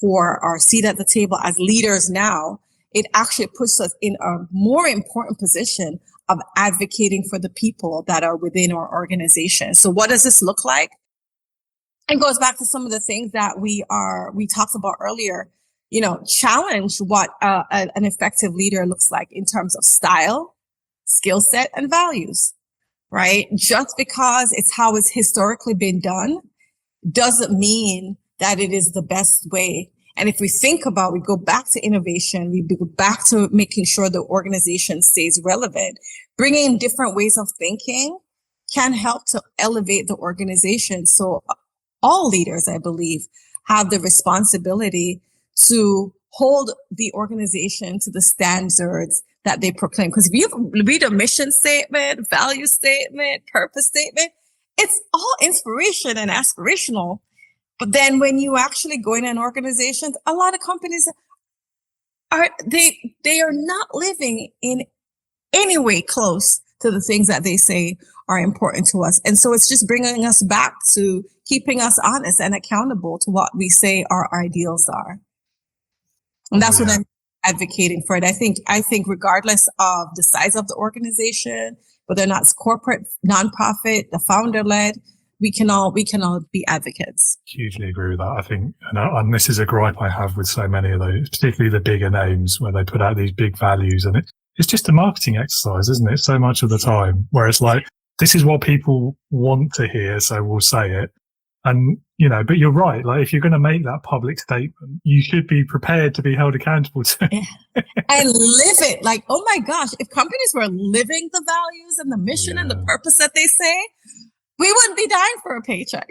for our seat at the table as leaders now, it actually puts us in a more important position of advocating for the people that are within our organization. So what does this look like? It goes back to some of the things that we talked about earlier. Challenge what an effective leader looks like in terms of style, skill set, and values, right? Just because it's how it's historically been done doesn't mean that it is the best way. And if we think about, we go back to innovation, we go back to making sure the organization stays relevant, bringing in different ways of thinking can help to elevate the organization. So all leaders, I believe, have the responsibility to hold the organization to the standards that they proclaim. Because if you read a mission statement, value statement, purpose statement, it's all inspiration and aspirational. But then when you actually go in an organization, a lot of companies they are not living in any way close to the things that they say are important to us. And so it's just bringing us back to keeping us honest and accountable to what we say our ideals are. And that's what I'm advocating for it. I think regardless of the size of the organization, whether or not it's corporate, nonprofit, the founder led, we can all be advocates. Hugely agree with that. I think, and this is a gripe I have with so many of those, particularly the bigger names where they put out these big values, and it's just a marketing exercise, isn't it? So much of the time, where it's like, this is what people want to hear, so we'll say it. And, but you're right. Like, if you're going to make that public statement, you should be prepared to be held accountable to it. And live it. Like, oh my gosh, if companies were living the values and the mission and the purpose that they say, we wouldn't be dying for a paycheck.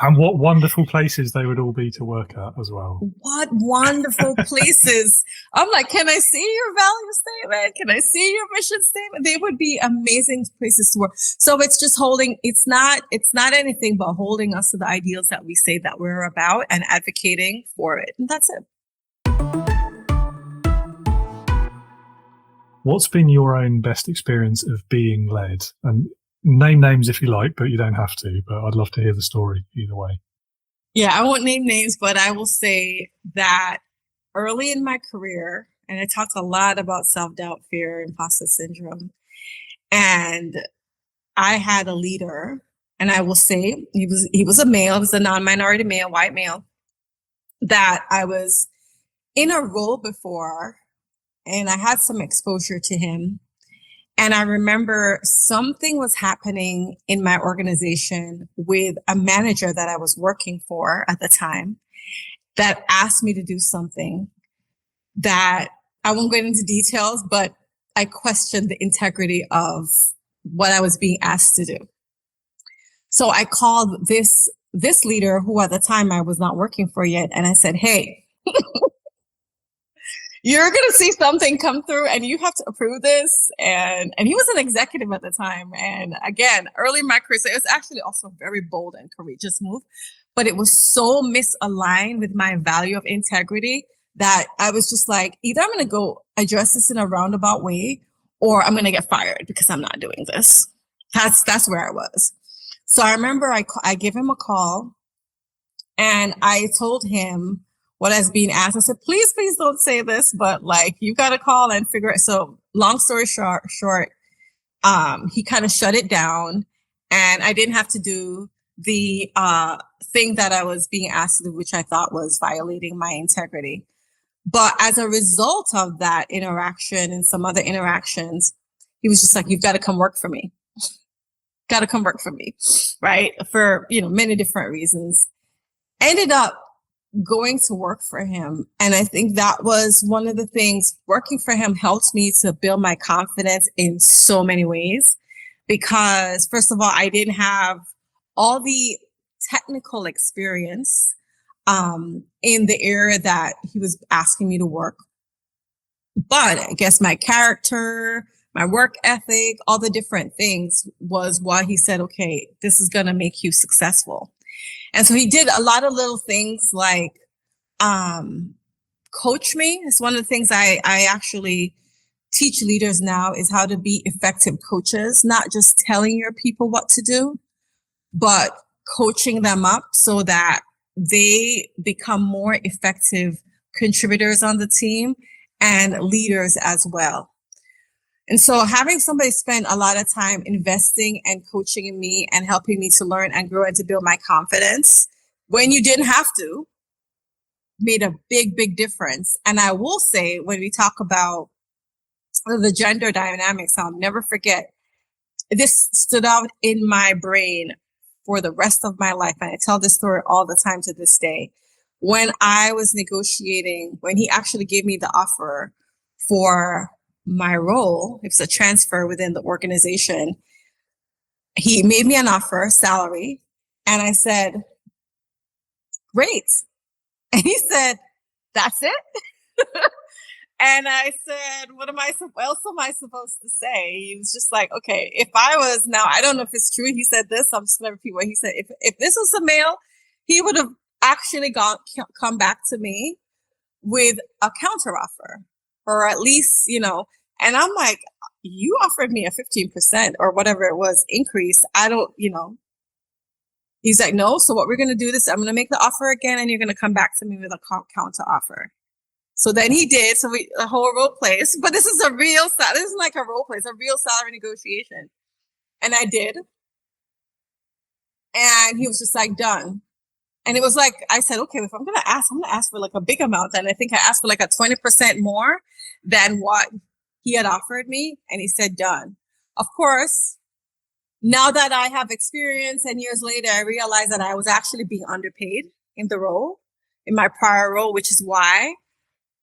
And what wonderful places they would all be to work at as well. What wonderful places. I'm like, can I see your value statement? Can I see your mission statement? They would be amazing places to work. So it's just it's not anything but holding us to the ideals that we say that we're about and advocating for it. And that's it. What's been your own best experience of being led? And name names if you like, but you don't have to. But I'd love to hear the story either way. Yeah, I won't name names, but I will say that early in my career, and I talked a lot about self-doubt, fear, imposter syndrome. And I had a leader, and I will say he was a male, he was a non-minority male, white male, that I was in a role before, and I had some exposure to him. And I remember something was happening in my organization with a manager that I was working for at the time that asked me to do something that I won't get into details, but I questioned the integrity of what I was being asked to do. So I called this leader, who at the time I was not working for yet, and I said, hey, you're going to see something come through and you have to approve this. And he was an executive at the time. And again, early in my career, so it was actually also a very bold and courageous move, but it was so misaligned with my value of integrity that I was just like, either I'm going to go address this in a roundabout way, or I'm going to get fired because I'm not doing this. That's where I was. So I remember I gave him a call and I told him what I was being asked. I said, please don't say this, but like, you got to call and figure it. So long story short, he kind of shut it down and I didn't have to do the thing that I was being asked to do, which I thought was violating my integrity. But as a result of that interaction and some other interactions, he was just like, you've got to come work for me. Got to come work for me, right? For, many different reasons. Ended up going to work for him. And I think that was one of the things. Working for him helped me to build my confidence in so many ways, because first of all, I didn't have all the technical experience in the area that he was asking me to work. But I guess my character, my work ethic, all the different things was why he said, okay, this is going to make you successful. And so he did a lot of little things like coach me. It's one of the things I actually teach leaders now, is how to be effective coaches, not just telling your people what to do, but coaching them up so that they become more effective contributors on the team and leaders as well. And so having somebody spend a lot of time investing and coaching in me and helping me to learn and grow and to build my confidence when you didn't have to made a big, big difference. And I will say, when we talk about the gender dynamics, I'll never forget this stood out in my brain for the rest of my life. And I tell this story all the time to this day. When I was negotiating, when he actually gave me the offer for my role, it's a transfer within the organization, he made me an offer, salary, and I said, great. And he said, that's it? And I said, what else am I supposed to say? He was just like, okay, if I was now, I don't know if it's true. He said this, I'm just going to repeat what he said. If this was a male, he would have actually come back to me with a counter offer, or at least, and I'm like, you offered me a 15% or whatever it was increase. I don't, He's like, no. So what we're going to do is I'm going to make the offer again, and you're going to come back to me with a counter offer. So then he did. So the whole role plays, but this is this isn't like a role play. It's a real salary negotiation. And I did. And he was just like, done. And it was like, I said, okay, if I'm going to ask for like a big amount. And I think I asked for like a 20% more than what he had offered me. And he said, done. Of course, now that I have experience and years later, I realized that I was actually being underpaid in the role, in my prior role, which is why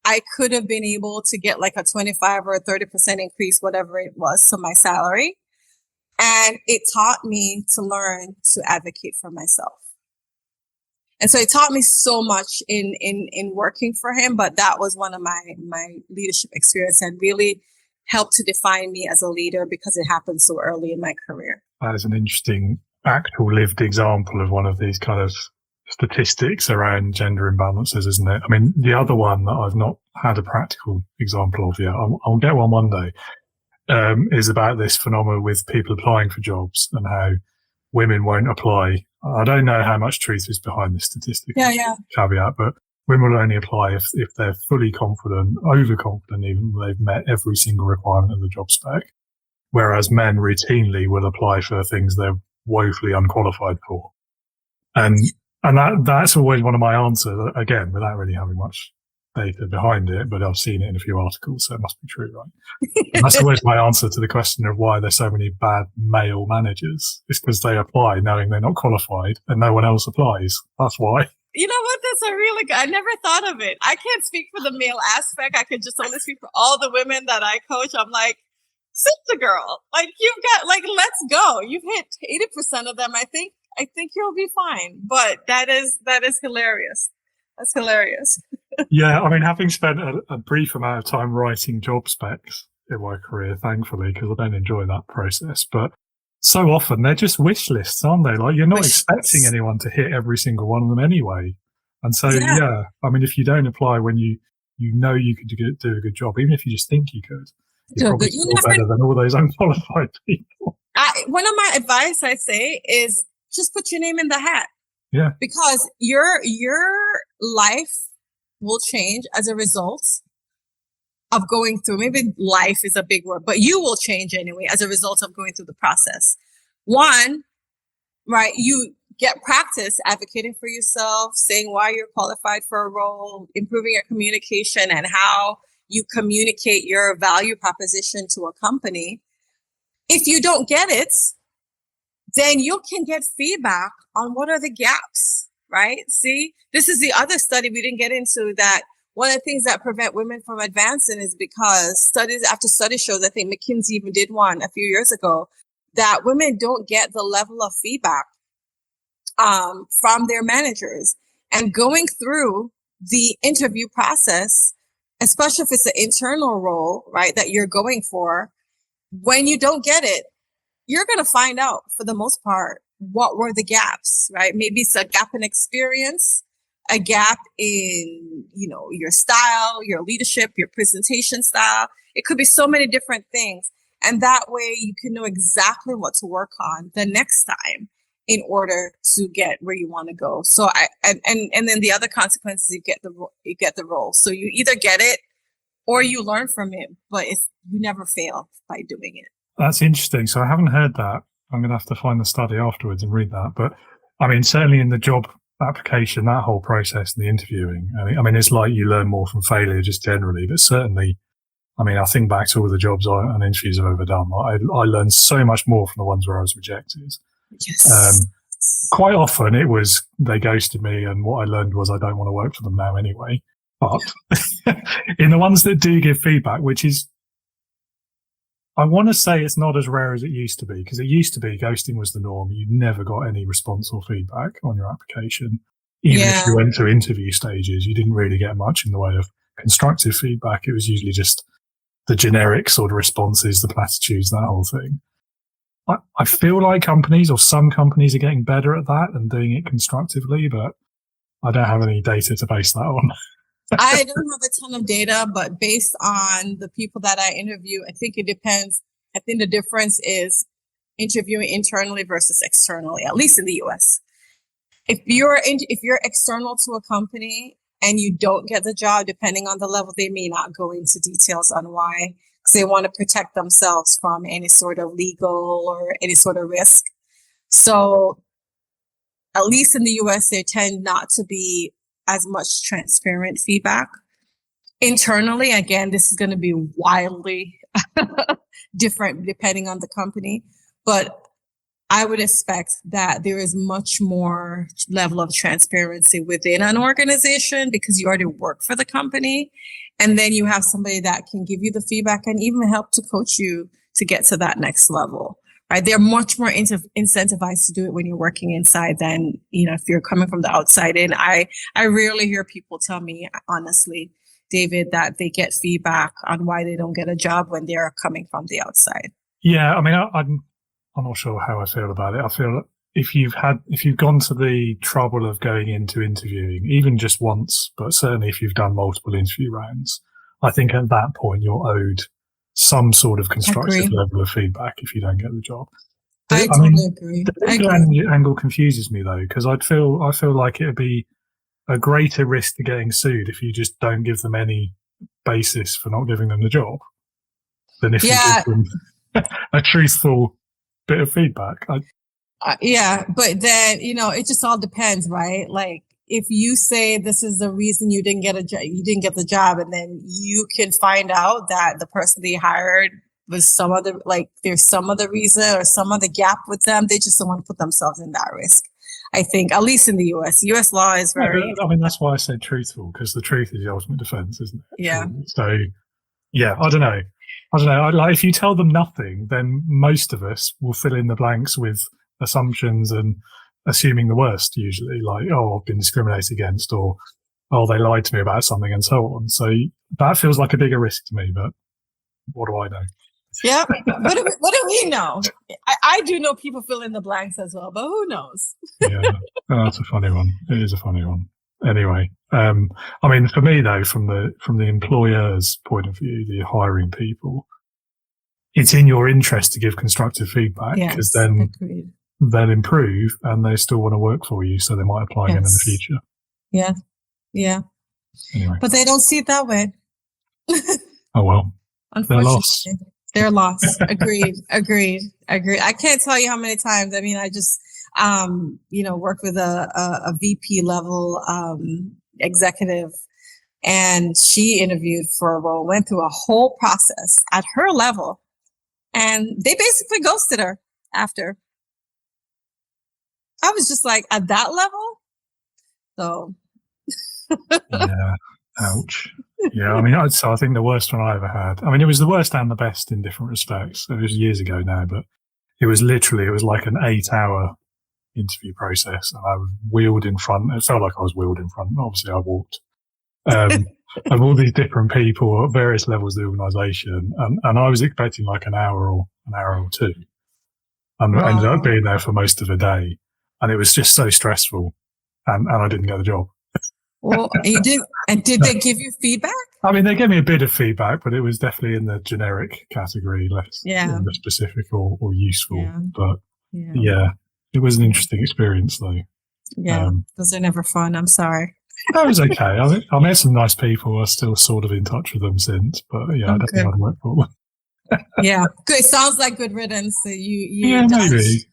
I could have been able to get like a 25 or a 30% increase, whatever it was, to my salary. And it taught me to learn to advocate for myself. And so it taught me so much in working for him, but that was one of my leadership experience and really helped to define me as a leader because it happened so early in my career. That is an interesting actual lived example of one of these kind of statistics around gender imbalances, isn't it? I mean, the other one that I've not had a practical example of yet, I'll get one day, is about this phenomenon with people applying for jobs and how women won't apply. I don't know how much truth is behind this statistic. Yeah. Caveat, but women will only apply if they're fully confident, overconfident even, they've met every single requirement of the job spec. Whereas men routinely will apply for things they're woefully unqualified for. And that's always one of my answers, again, without really having much data behind it, but I've seen it in a few articles, so it must be true, right? And that's always my answer to the question of why there's so many bad male managers. It's because they apply knowing they're not qualified and no one else applies. That's why. You know what? That's a really good, I never thought of it. I can't speak for the male aspect. I could just only speak for all the women that I coach. I'm like, sister girl, like you've got, like, let's go. You've hit 80% of them. I think you'll be fine. But that is hilarious. That's hilarious. Yeah, I mean, having spent a brief amount of time writing job specs in my career, thankfully, because I don't enjoy that process, but so often they're just wish lists, aren't they? Like, you're not expecting anyone to hit every single one of them anyway. And so, yeah, I mean, if you don't apply when you know you could do a good job, even if you just think you could, you're probably still better than all those unqualified people. One of my advice I say is just put your name in the hat. Yeah. Because your life will change as a result of going through, maybe life is a big word, but you will change anyway as a result of going through the process. One, right, you get practice advocating for yourself, saying why you're qualified for a role, improving your communication and how you communicate your value proposition to a company. If you don't get it, then you can get feedback on what are the gaps, right? See, this is the other study we didn't get into, that one of the things that prevent women from advancing is because studies after studies shows, I think McKinsey even did one a few years ago, that women don't get the level of feedback from their managers. And going through the interview process, especially if it's an internal role, right, that you're going for, when you don't get it, you're going to find out for the most part what were the gaps, right? Maybe it's a gap in experience, a gap in, your style, your leadership, your presentation style. It could be so many different things. And that way you can know exactly what to work on the next time in order to get where you want to go. So and then the other consequences, you get the role. So you either get it or you learn from it, but you never fail by doing it. That's interesting. So I haven't heard that. I'm going to have to find the study afterwards and read that. But I mean, certainly in the job application, that whole process and the interviewing, I mean, it's like you learn more from failure just generally, but certainly I mean, I think back to all the jobs and interviews I've ever done. I learned so much more from the ones where I was rejected. Yes. Quite often it was they ghosted me, and what I learned was I don't want to work for them now anyway. But in the ones that do give feedback, which is, I want to say it's not as rare as it used to be, because it used to be ghosting was the norm. You never got any response or feedback on your application. Even if you went to interview stages, you didn't really get much in the way of constructive feedback. It was usually just the generic sort of responses, the platitudes, that whole thing. I feel like some companies are getting better at that and doing it constructively, but I don't have any data to base that on. I don't have a ton of data, but based on the people that I interview, I think it depends. I think the difference is interviewing internally versus externally, at least in the US. If you're external to a company and you don't get the job, depending on the level, they may not go into details on why, because they want to protect themselves from any sort of legal or any sort of risk. So at least in the US, they tend not to be as much transparent feedback. Internally, again, this is going to be wildly different depending on the company, but I would expect that there is much more level of transparency within an organization because you already work for the company. And then you have somebody that can give you the feedback and even help to coach you to get to that next level, right? They're much more incentivized to do it when you're working inside than, if you're coming from the outside in. I rarely hear people tell me, honestly, David, that they get feedback on why they don't get a job when they're coming from the outside. Yeah, I mean, I'm not sure how I feel about it. I feel if you've gone to the trouble of going into interviewing, even just once, but certainly if you've done multiple interview rounds, I think at that point you're owed some sort of constructive level of feedback if you don't get the job. I totally agree. The legal angle confuses me though, because I feel like it would be a greater risk to getting sued if you just don't give them any basis for not giving them the job than if you give them a truthful bit of feedback. But then it just all depends, right? Like if you say this is the reason you didn't get the job, and then you can find out that the person they hired was there's some other reason or some other gap with them, they just don't want to put themselves in that risk. I think, at least in the US law is very. I mean, that's why I said truthful, because the truth is the ultimate defense, isn't it? Yeah. So, yeah, I don't know. Like, if you tell them nothing, then most of us will fill in the blanks with assumptions and assuming the worst, usually, like, oh, I've been discriminated against, or, oh, they lied to me about something, and so on. So that feels like a bigger risk to me, but what do I know? Yeah. What do we know? I do know people fill in the blanks as well, but who knows? Yeah, that's a funny one. It is a funny one. Anyway, I mean, for me though, from the employer's point of view, the hiring people, it's in your interest to give constructive feedback, because then they'll improve and they still want to work for you, so they might apply again in the future. Yeah. Anyway, but they don't see it that way. Oh well, unfortunately, they're lost. Agreed. I can't tell you how many times. I mean, I just worked with a VP level executive, and she interviewed for a role, went through a whole process at her level, and they basically ghosted her after. I was just like, at that level? So. Yeah. Ouch. Yeah, I mean, I think the worst one I ever had, I mean, it was the worst and the best in different respects. It was years ago now, but it was like an 8-hour interview process, and I was wheeled in front. It felt like I was wheeled in front. Obviously, I walked. Of all these different people at various levels of the organisation, and I was expecting like an hour or two, and I ended up being there for most of the day, and it was just so stressful, and I didn't get the job. Well, you did, and did they give you feedback? I mean, they gave me a bit of feedback, but it was definitely in the generic category, less in the specific or useful. Yeah. But it was an interesting experience, though. Yeah, those are never fun. I'm sorry. That was okay. I met some nice people. I'm still sort of in touch with them since, but I don't think I'd work for them. Yeah, good. Sounds like good riddance. So maybe.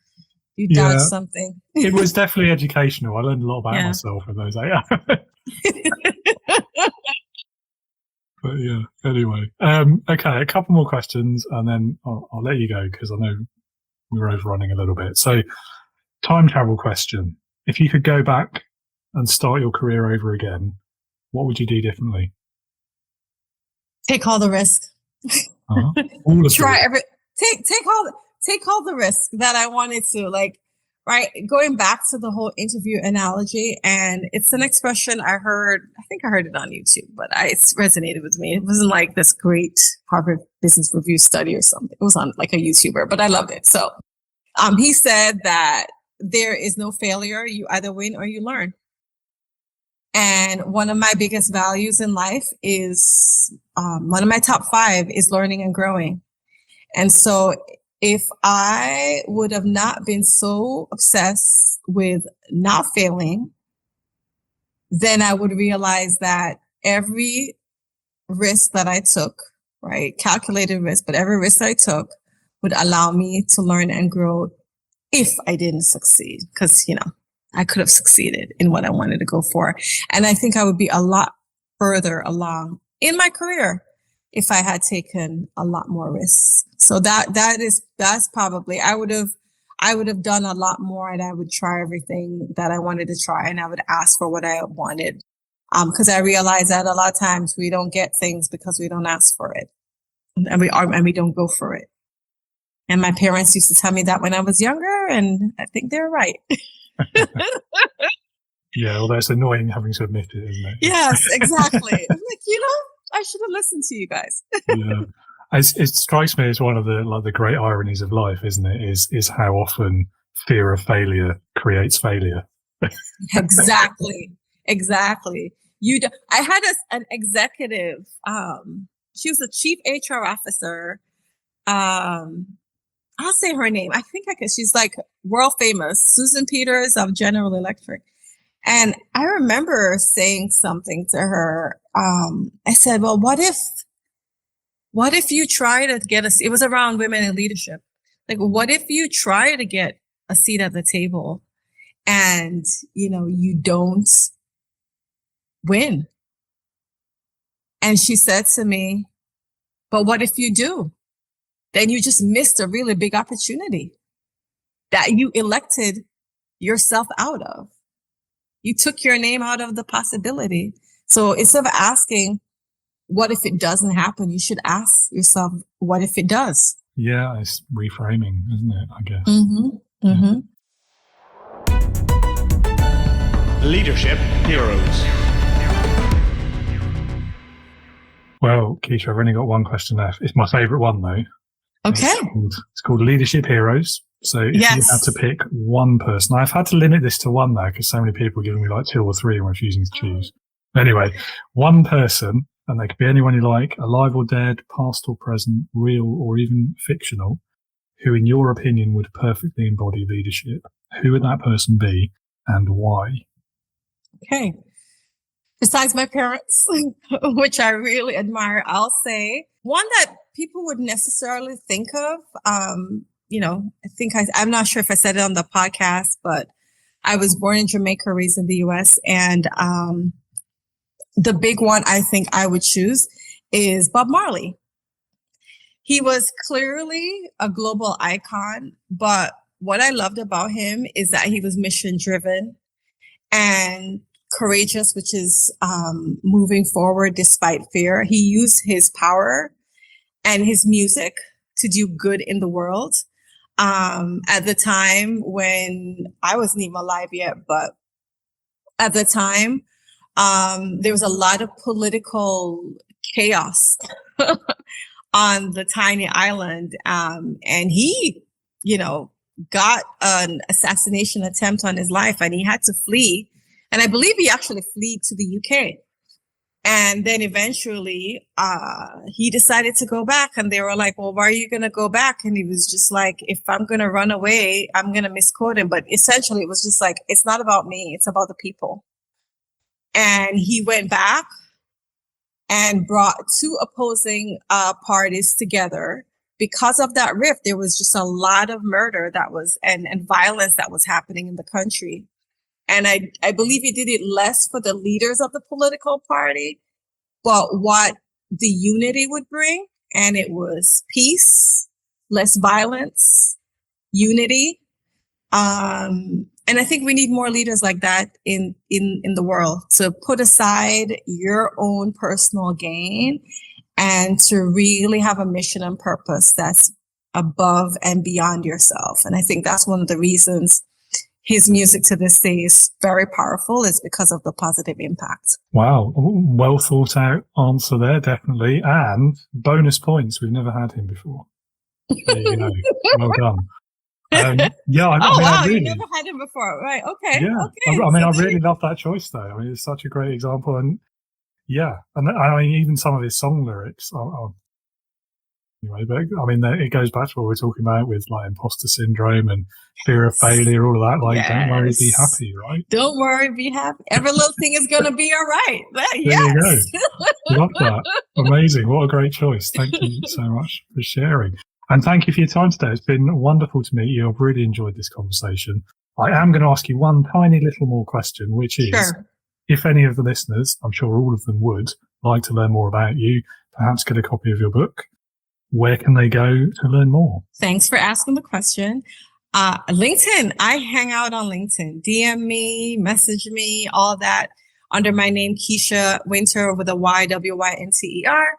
You dodged something. It was definitely educational. I learned a lot about myself in those 8 hours. But yeah, anyway. Okay, a couple more questions and then I'll let you go because I know we're overrunning a little bit. So, time travel question. If you could go back and start your career over again, what would you do differently? Take all the risk. All of Try take all the risk that I wanted to. Like, right, going back to the whole interview analogy, and it's an expression I think I heard it on YouTube, but it resonated with me. It wasn't like this great Harvard Business Review study or something. It was on like a YouTuber, but I loved it. So he said that there is no failure. You either win or you learn. And one of my biggest values in life is one of my top 5 is learning and growing. And so if I would have not been so obsessed with not failing, then I would realize that every risk that I took, right, calculated risk, but every risk I took would allow me to learn and grow if I didn't succeed. Because, I could have succeeded in what I wanted to go for. And I think I would be a lot further along in my career if I had taken a lot more risks. So that's probably, I would have done a lot more, and I would try everything that I wanted to try, and I would ask for what I wanted. Because I realize that a lot of times we don't get things because we don't ask for it, and we don't go for it. And my parents used to tell me that when I was younger, and I think they're right. Yeah, although it's annoying having to admit it, isn't it? Yes, exactly. I'm like, I should have listened to you guys. Yeah, it strikes me as one of the great ironies of life, isn't it? Is how often fear of failure creates failure. Exactly. I had an executive. She was a chief HR officer. I'll say her name. I think I can. She's like world famous, Susan Peters of General Electric. And I remember saying something to her. I said, well, what if you try to get it was around women in leadership. Like, what if you try to get a seat at the table and, you don't win? And she said to me, but what if you do? Then you just missed a really big opportunity that you elected yourself out of. You took your name out of the possibility. So instead of asking, what if it doesn't happen? You should ask yourself, what if it does? Yeah, it's reframing, isn't it? I guess. Mm-hmm. Mm-hmm. Yeah. Leadership heroes. Well, Kisha, I've only got one question left. It's my favourite one, though. Okay. It's called Leadership Heroes. So if you had to pick one person, I've had to limit this to one, though, because so many people are giving me like 2 or 3 and refusing to choose. Anyway, one person, and they could be anyone you like, alive or dead, past or present, real or even fictional, who in your opinion would perfectly embody leadership. Who would that person be and why? Okay. Besides my parents, which I really admire, I'll say one that people would necessarily think of. I'm not sure if I said it on the podcast, but I was born in Jamaica, raised in the US. And the big one I think I would choose is Bob Marley. He was clearly a global icon, but what I loved about him is that he was mission driven and courageous, which is moving forward despite fear. He used his power and his music to do good in the world. At the time when I wasn't even alive yet, but at the time, there was a lot of political chaos on the tiny island. And he, got an assassination attempt on his life and he had to flee. And I believe he actually fled to the UK. And then eventually, he decided to go back and they were like, well, why are you going to go back? And he was just like, if I'm going to run away, I'm going to misquote him. But essentially it was just like, it's not about me. It's about the people. And he went back and brought 2 opposing parties together. Because of that rift, there was just a lot of murder and violence that was happening in the country. And I believe he did it less for the leaders of the political party, but what the unity would bring. And it was peace, less violence, unity. And I think we need more leaders like that in the world, to put aside your own personal gain and to really have a mission and purpose that's above and beyond yourself. And I think that's one of the reasons his music to this day is very powerful, is because of the positive impact. Wow. Well thought out answer there, definitely. And bonus points. We've never had him before. There you go. Well done. Yeah, wow, really, you never had him before, right? Okay, yeah. okay. I really love that choice, though. I mean, it's such a great example, and yeah, and I mean, even some of his song lyrics. Anyway, but I mean, it goes back to what we're talking about with like imposter syndrome and fear of failure, all of that. Like, Don't worry, be happy, right? Don't worry, be happy. Every little thing is going to be all right. There you go. Love that. Amazing. What a great choice. Thank you so much for sharing. And thank you for your time today. It's been wonderful to meet you. I've really enjoyed this conversation. I am going to ask you one tiny little more question, which is, if any of the listeners, I'm sure all of them would, like to learn more about you, perhaps get a copy of your book, where can they go to learn more? Thanks for asking the question. LinkedIn. I hang out on LinkedIn. DM me, message me, all that under my name, Kisha Wynter, with a YWYNTER.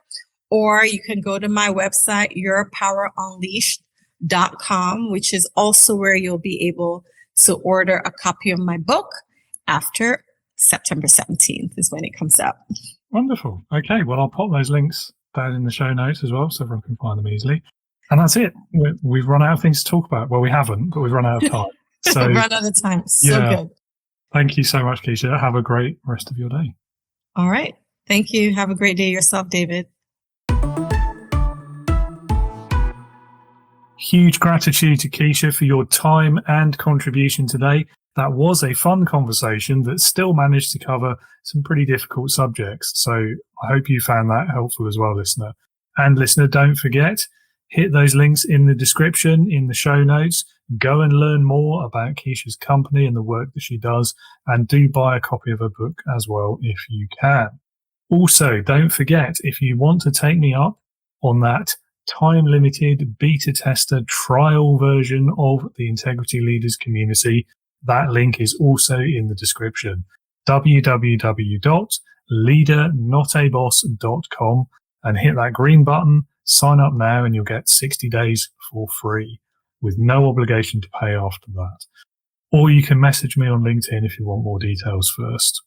Or you can go to my website, yourpowerunleashed.com, which is also where you'll be able to order a copy of my book after September 17th is when it comes out. Wonderful. Okay, well, I'll pop those links down in the show notes as well so everyone can find them easily. And that's it. We've run out of things to talk about. Well, we haven't, but we've run out of time. So run out of time. So good. Thank you so much, Kisha. Have a great rest of your day. All right. Thank you. Have a great day yourself, David. Huge gratitude to Kisha for your time and contribution today. That was a fun conversation that still managed to cover some pretty difficult subjects. So I hope you found that helpful as well, listener. And listener, don't forget, hit those links in the description, in the show notes. Go and learn more about Kisha's company and the work that she does. And do buy a copy of her book as well if you can. Also, don't forget, if you want to take me up on that time-limited beta tester trial version of the Integrity Leaders community, that link is also in the description. www.leadernotaboss.com and hit that green button, sign up now, and you'll get 60 days for free with no obligation to pay after that. Or you can message me on LinkedIn if you want more details first.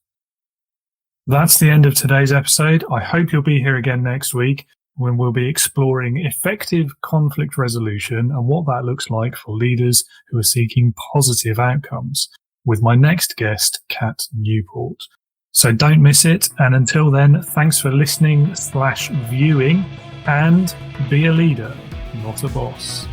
That's the end of today's episode. I hope you'll be here again next week, when we'll be exploring effective conflict resolution and what that looks like for leaders who are seeking positive outcomes, with my next guest, Kat Newport. So don't miss it. And until then, thanks for listening/viewing, and be a leader, not a boss.